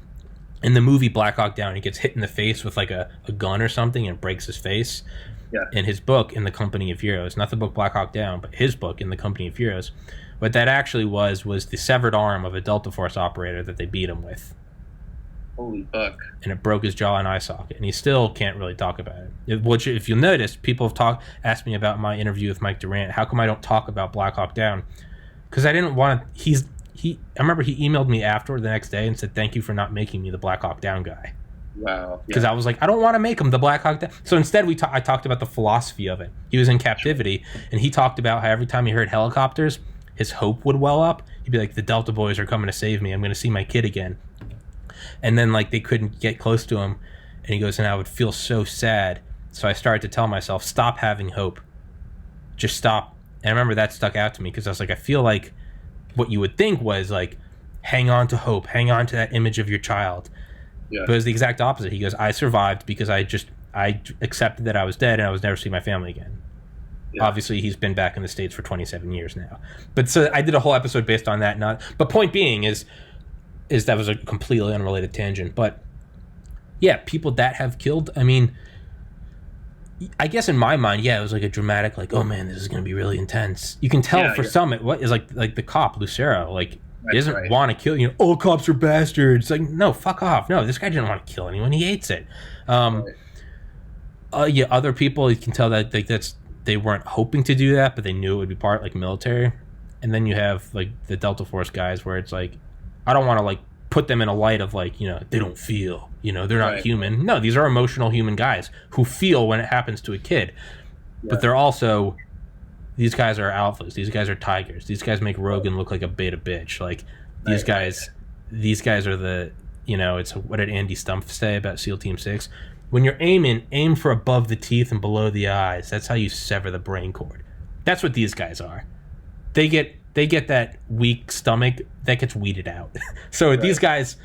in the movie Black Hawk Down. He gets hit in the face with like a gun or something and breaks his face. Yeah. In his book, In the Company of Heroes, not the book Black Hawk Down, but his book, In the Company of Heroes, what that actually was the severed arm of a Delta Force operator that they beat him with. Holy fuck. And it broke his jaw and eye socket, and he still can't really talk about it. Which, if you'll notice, people have asked me about my interview with Mike Durant. How come I don't talk about Black Hawk Down? Because I didn't want to. I remember he emailed me after the next day and said, thank you for not making me the Black Hawk Down guy. Wow. Because I was like, I don't want to make him the Black Hawk Down. So instead, I talked about the philosophy of it. He was in captivity, and he talked about how every time he heard helicopters, his hope would well up. He'd be like, the Delta boys are coming to save me. I'm going to see my kid again. And then, like, they couldn't get close to him. And he goes, and I would feel so sad. So I started to tell myself, stop having hope. Just stop. And I remember that stuck out to me because I was like, I feel like what you would think was, like, hang on to hope. Hang on to that image of your child. Yeah. But it was the exact opposite. He goes, I survived because I accepted that I was dead and I was never see my family again. Yeah. Obviously, he's been back in the States for 27 years now. But so I did a whole episode based on that. But point being is that was a completely unrelated tangent. But yeah, people that have killed, I mean, I guess in my mind, yeah, it was like a dramatic, like, oh man, this is going to be really intense. You can tell some, what is like the cop, Lucero, like, he doesn't want to kill, all cops are bastards. Like, no, fuck off. No, this guy didn't want to kill anyone. He hates it. Yeah, other people, you can tell that like they weren't hoping to do that, but they knew it would be part, like, military. And then you have, like, the Delta Force guys where it's like, I don't want to, like, put them in a light of, like, they don't feel, they're not human. No, these are emotional human guys who feel when it happens to a kid. Yeah. But they're also... These guys are alphas. These guys are tigers. These guys make Rogan look like a beta bitch. Like, these guys are the, it's, what did Andy Stumpf say about SEAL Team 6? When you're aim for above the teeth and below the eyes. That's how you sever the brain cord. That's what these guys are. They get that weak stomach that gets weeded out. So these guys,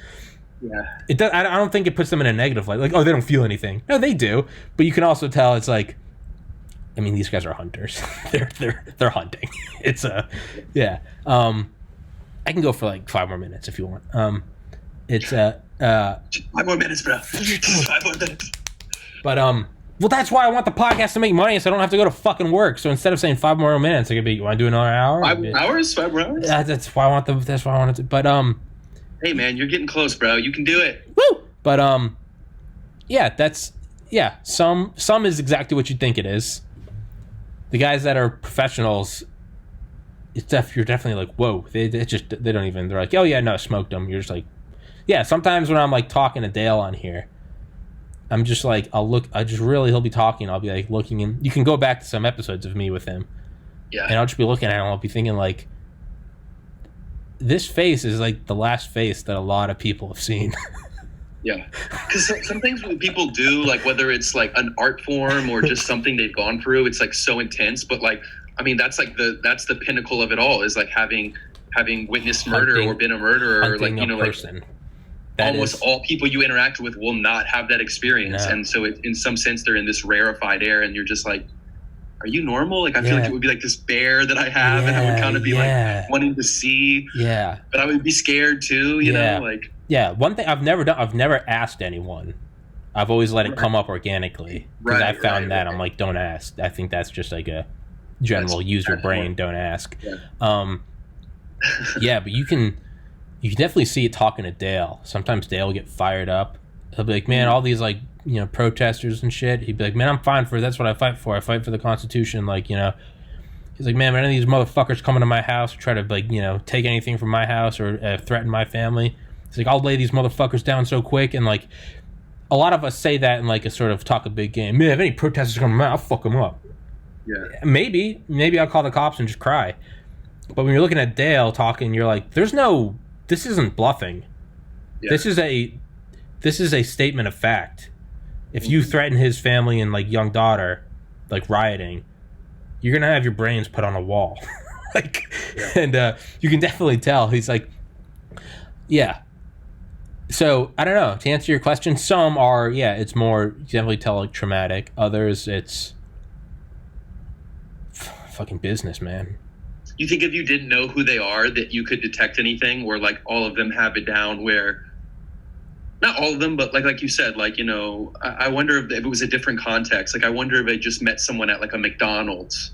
I don't think it puts them in a negative light. Like, oh, they don't feel anything. No, they do. But you can also tell it's like, I mean, these guys are hunters. they're hunting. It's yeah. I can go for like 5 more minutes if you want. It's 5 more minutes, bro. 5 more minutes. But well, that's why I want the podcast to make money, so I don't have to go to fucking work. So instead of saying 5 more minutes, it could be, you want to do another hour? 5 hours? 5 more hours? That's why I want That's why I want it to. But hey man, you're getting close, bro. You can do it. Woo! But yeah, some is exactly what you think it is. The guys that are professionals, you're definitely like, whoa. They don't even. They're like, oh yeah, no, smoked them. You're just like, yeah. Sometimes when I'm like talking to Dale on here, I'm just like, he'll be talking. I'll be like looking in. You can go back to some episodes of me with him. Yeah. And I'll just be looking at him. I'll be thinking like, this face is like the last face that a lot of people have seen. Yeah, because some things people do, like whether it's like an art form or just something they've gone through, it's like so intense. But like, I mean, that's the pinnacle of it all, is like having witnessed murder or been a murderer, or like person. Like almost all people you interact with will not have that experience, and so in some sense they're in this rarefied air, and you're just like, are you normal? Like I feel like it would be like this bear that I have, and I would kind of be like wanting to see. Yeah, but I would be scared too, you know, like. Yeah, one thing I've never asked anyone. I've always let it come up organically. Because I found that I'm like, don't ask. I think that's just like a general use your brain, don't ask. Yeah. Yeah, but you can definitely see it talking to Dale. Sometimes Dale will get fired up. He'll be like, man, all these like, protesters and shit. He'd be like, man, I'm fine for it. That's what I fight for. I fight for the Constitution. Like, He's like, man, none of these motherfuckers coming to my house try to like, take anything from my house or threaten my family. It's like, I'll lay these motherfuckers down so quick. And like, a lot of us say that in like a sort of talk a big game. Man, if any protesters come to my house, I'll fuck them up. Yeah. Maybe I'll call the cops and just cry. But when you're looking at Dale talking, you're like, this isn't bluffing. Yeah. This is a statement of fact. If you threaten his family and like young daughter, like rioting, you're going to have your brains put on a wall. And you can definitely tell he's like, yeah. So, I don't know. To answer your question, some are, it's more, you can definitely tell, like, traumatic. Others, it's fucking business, man. You think if you didn't know who they are, that you could detect anything, or, like, all of them have it down where, not all of them, but, like you said, like, I wonder if it was a different context. Like, I wonder if I just met someone at, like, a McDonald's.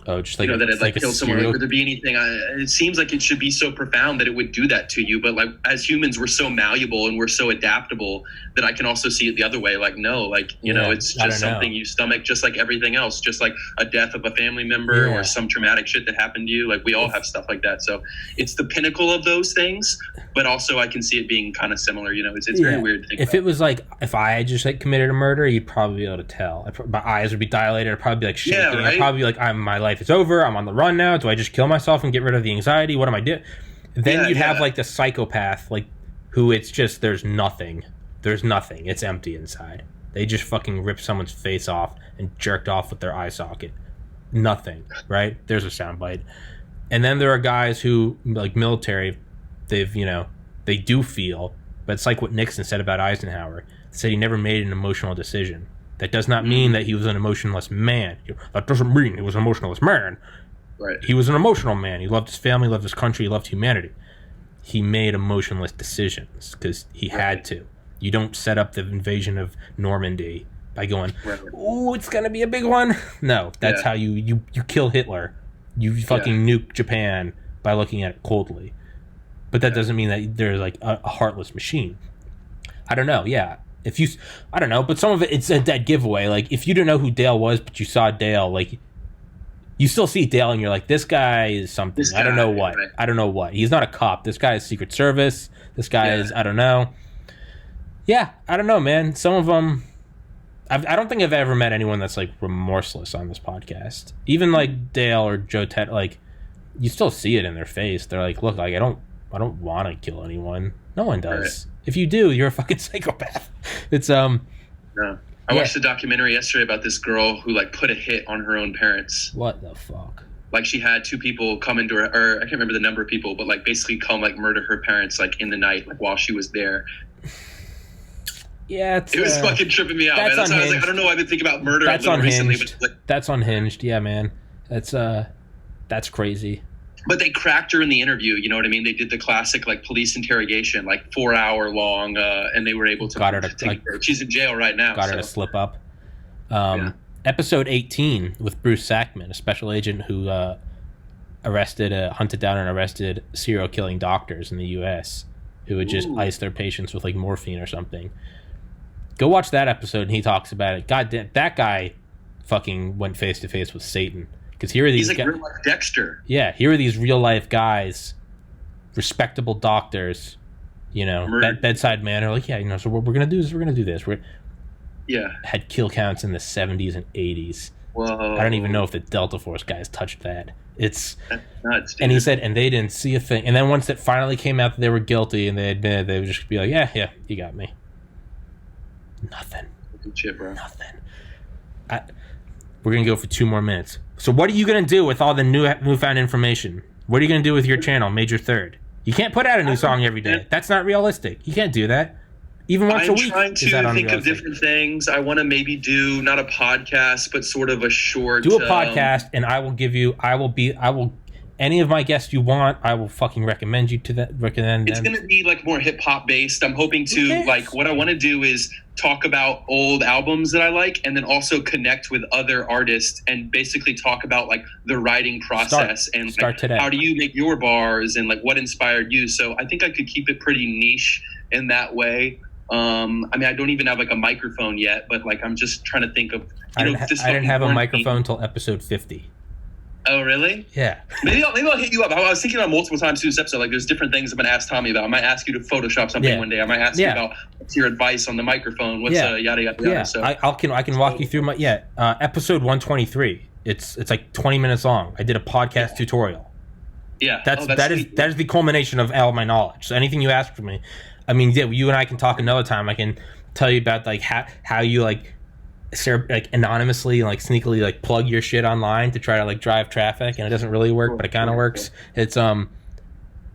Oh, just like that it like killed someone. serial... Could there be anything? It seems like it should be so profound that it would do that to you. But like as humans, we're so malleable and we're so adaptable that I can also see it the other way. Like no, like it's just something you stomach, just like everything else. Just like a death of a family member or some traumatic shit that happened to you. Like we all have stuff like that. So it's the pinnacle of those things. But also I can see it being kind of similar. It's very weird to think if it was like if I had just like committed a murder, you'd probably be able to tell. My eyes would be dilated. I'd probably be like shaking. I'd probably be like, my life is over. I'm on the run now. Do I just kill myself and get rid of the anxiety? What am I doing? Then you'd have like the psychopath, like who it's just there's nothing. It's empty inside. They just fucking ripped someone's face off and jerked off with their eye socket. Nothing, right? There's a soundbite. And then there are guys who like military. They've they do feel, but it's like what Nixon said about Eisenhower. He said he never made an emotional decision. That does not mean that he was an emotionless man. That doesn't mean he was an emotionless man. Right. He was an emotional man. He loved his family, loved his country, he loved humanity. He made emotionless decisions because he had to. You don't set up the invasion of Normandy by going, "Oh, it's gonna be a big one." No, that's how you kill Hitler. You fucking nuke Japan by looking at it coldly. But that doesn't mean that there's like a heartless machine. I don't know. Yeah. I don't know, but some of it's a dead giveaway. Like, if you don't know who Dale was, but you saw Dale, like, you still see Dale and you're like, this guy is something. I don't know what. Right. I don't know what. He's not a cop. This guy is Secret Service. This guy is, I don't know. Yeah, I don't know, man. Some of them, I don't think I've ever met anyone that's, like, remorseless on this podcast. Even, like, Dale or Joe Ted, like, you still see it in their face. They're like, look, like, I don't want to kill anyone. No one does. Right. If you do, you're a fucking psychopath. It's No. I watched a documentary yesterday about this girl who like put a hit on her own parents. What the fuck? Like she had 2 people come into her, or I can't remember the number of people, but like basically come like murder her parents like in the night, like while she was there. Yeah, it was fucking tripping me out, man. That's why I was like, I don't know why I've been thinking about murder a little recently, but like, that's unhinged. Yeah, man. That's crazy. But they cracked her in the interview, you know what I mean? They did the classic like police interrogation, like 4-hour long, and they were able to got her to take her. She's in jail right now. Got her to slip up. Episode 18 with Bruce Sackman, a special agent who hunted down and arrested serial killing doctors in the U.S. who would just ice their patients with like morphine or something. Go watch that episode, and he talks about it. God damn, that guy fucking went face to face with Satan. Because here are these guys. He's like real life Dexter. Yeah, here are these real life guys, respectable doctors, bedside manner. Like, so what we're gonna do is we're gonna do this. Had kill counts in the 70s and 80s. Whoa. I don't even know if the Delta Force guys touched that. That's nuts, dude. And he said, and they didn't see a thing. And then once it finally came out that they were guilty and they admitted, they would just be like, yeah, you got me. Nothing. Good shit, bro. Nothing. We're gonna go for 2 more minutes. So what are you going to do with all the newfound information? What are you going to do with your channel, Major Third? You can't put out a new song every day. That's not realistic. You can't do that. Even once a week. I'm trying to think of different things. I want to maybe do not a podcast, but sort of a short. Do a podcast, and I will any of my guests you want, I will fucking recommend you to that. Recommend it's them. Going to be like more hip hop based. I'm hoping to like what I want to do is talk about old albums that I like, and then also connect with other artists and basically talk about like the writing process and like, how do you make your bars and like what inspired you. So I think I could keep it pretty niche in that way. I mean, I don't even have like a microphone yet, but like I'm just trying to think of. I didn't have a microphone until episode 50. Oh, really? Yeah. Maybe I'll hit you up. I was thinking on multiple times through this episode, like there's different things I'm going to ask Tommy about. I might ask you to Photoshop something one day. I might ask you about what's your advice on the microphone. What's yada, yada, yada. Yeah. So, I can walk you through my, episode 123. It's like 20 minutes long. I did a podcast tutorial. Yeah. That is the culmination of all my knowledge. So anything you ask from me, I mean, you and I can talk another time. I can tell you about like how you like anonymously like sneakily like plug your shit online to try to like drive traffic, and it doesn't really work, but it kind of works. It's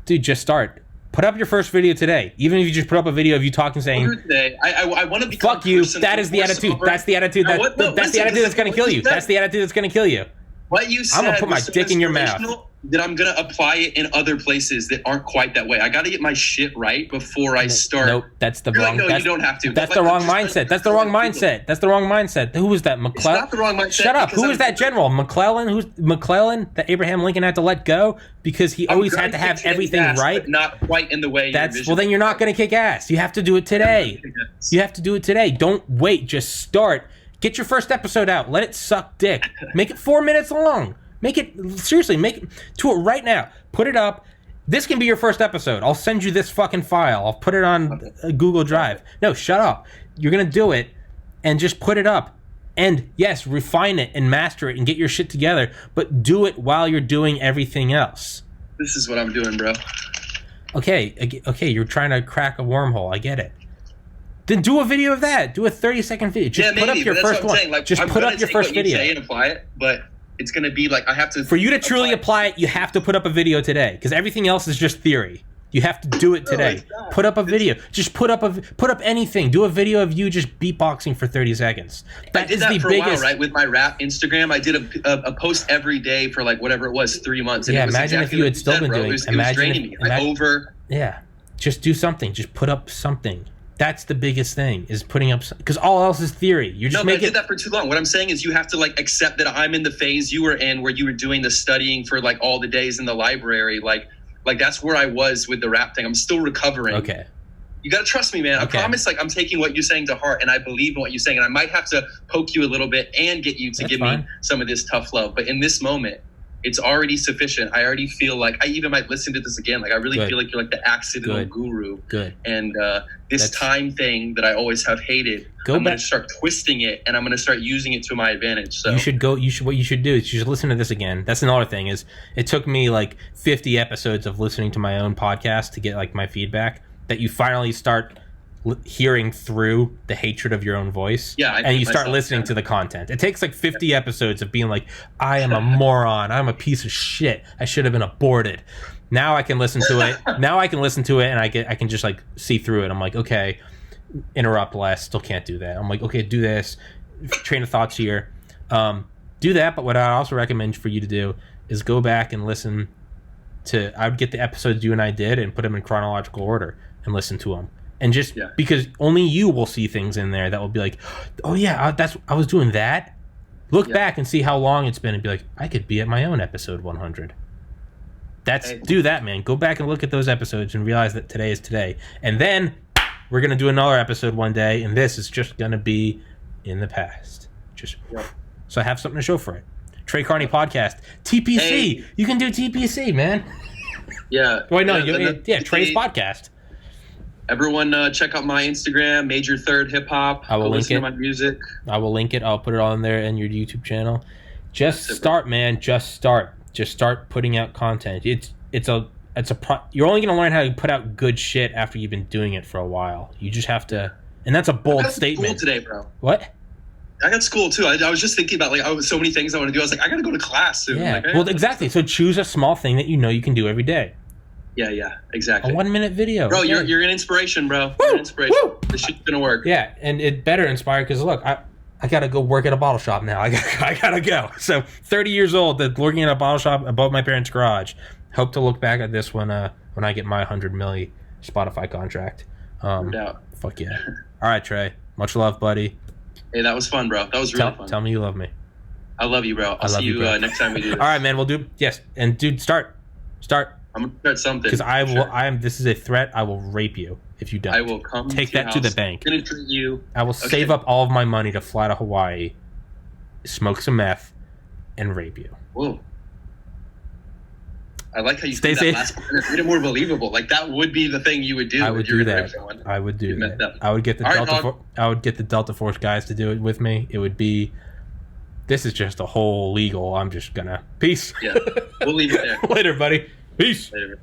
dude, just start. Put up your first video today. Even if you just put up a video of you talking, saying, today, I want to become fuck you. That is the attitude. That's the attitude. That's the attitude that's going to kill you. That's the attitude that's going to kill you. What you said, I'm going to put my dick in your mouth. that I'm gonna apply it in other places that aren't quite that way. I got to get my shit right before I start. Nope, that's the You're wrong. Like, no, that's, you don't have to. That's the wrong mindset. That's the wrong mindset. That's the wrong mindset. Who was that? McClellan. It's not the wrong mindset. Shut up. Who was that general? McClellan. Who's McClellan? That Abraham Lincoln had to let go because he always had to have everything ass, right. But not quite in the way. That's well. Then you're not going to kick ass. You have to do it today. You have to do it today. Don't wait. Just start. Get your first episode out. Let it suck dick. Make it 4 minutes long. Make it seriously. Make it to it right now. Put it up. This can be your first episode. I'll send you this fucking file. I'll put it on Google Drive. No, shut up. You're going to do it and just put it up. And yes, refine it and master it and get your shit together, but do it while you're doing everything else. This is what I'm doing, bro. Okay, you're trying to crack a wormhole. I get it. Then do a video of that. Do a 30-second video. Just put up your first one. Like, just put up your first video. Say and apply it, but it's going to be like I have to. For you to truly apply it, you have to put up a video today because everything else is just theory. You have to do it today. Put up a video. Just put up anything. Do a video of you just beatboxing for 30 seconds. I did that for a while, right? With my rap Instagram, I did a post every day for like whatever it was, 3 months. And yeah, it was imagine exactly if you had still been doing it. It was draining me. Yeah, just do something. Just put up something. That's the biggest thing is putting up because all else is theory. You just I did that for too long. What I'm saying is you have to like accept that I'm in the phase you were in where you were doing the studying for like all the days in the library. Like that's where I was with the rap thing. I'm still recovering. Okay. You got to trust me, man. I promise like I'm taking what you're saying to heart and I believe in what you're saying. And I might have to poke you a little bit and get you to give me some of this tough love. But in this moment, it's already sufficient. I already feel like I even might listen to this again. Like I really feel like you're like the accidental guru. Good. And this time thing that I always have hated, I'm going to start twisting it and I'm going to start using it to my advantage. So what you should do is you should listen to this again. That's another thing is it took me like 50 episodes of listening to my own podcast to get like my feedback that you finally start hearing through the hatred of your own voice and you start listening to the content. It takes like 50 episodes of being like, I am a moron, I'm a piece of shit, I should have been aborted. Now I can listen to it and I can just like see through it. I'm like, okay, interrupt less, still can't do that. I'm like, okay, do this, train of thoughts here, do that. But what I also recommend for you to do is go back and listen to, I would get the episodes you and I did and put them in chronological order and listen to them. And just because only you will see things in there that will be like, oh yeah, I was doing that. Look back and see how long it's been and be like, I could be at my own episode 100. Do that, man. Go back and look at those episodes and realize that today is today. And then we're going to do another episode one day and this is just going to be in the past. So I have something to show for it. Trey Carney podcast. TPC. Hey. You can do TPC, man. Yeah. Wait, no, Trey's podcast. Everyone, check out my Instagram, Major Third Hip Hop. I will link it. To my music. I will link it. I'll put it on there in your YouTube channel. Just start, man. Just start. Just start putting out content. You're only gonna learn how to put out good shit after you've been doing it for a while. You just have to, and that's a bold statement. School today, bro. What? I got school too. I was just thinking about like so many things I want to do. I was like, I gotta go to class soon. Yeah. Like, hey, well, exactly. So choose a small thing that you know you can do every day. Yeah, exactly. A 1 minute video. Bro, you're an inspiration, bro. You're an inspiration. Woo! This shit's gonna work. Yeah, and it better inspire because look, I gotta go work at a bottle shop now. I gotta go. So 30 years old, working at a bottle shop above my parents' garage. Hope to look back at this when I get my 100 milli Spotify contract. No doubt. Fuck yeah. All right, Trey. Much love, buddy. Hey, that was fun, bro. That was really fun. Tell me you love me. I love you, bro. I'll see you next time we do this. All right, man. We'll do. Yes, and dude, start. I'm gonna start something. Because I will. Sure. This is a threat. I will rape you if you don't. I will come. Take that to the bank. Penetrate you. I will save up all of my money to fly to Hawaii, smoke some meth, and rape you. Whoa. I like how you say that last part. It made it more believable. Like that would be the thing you would do. I would do that. I would do that. I would get the Delta. I would get the Delta Force guys to do it with me. It would be. This is just a whole legal. I'm just gonna. Peace. Yeah. We'll leave it there. Later, buddy. Peace. Later.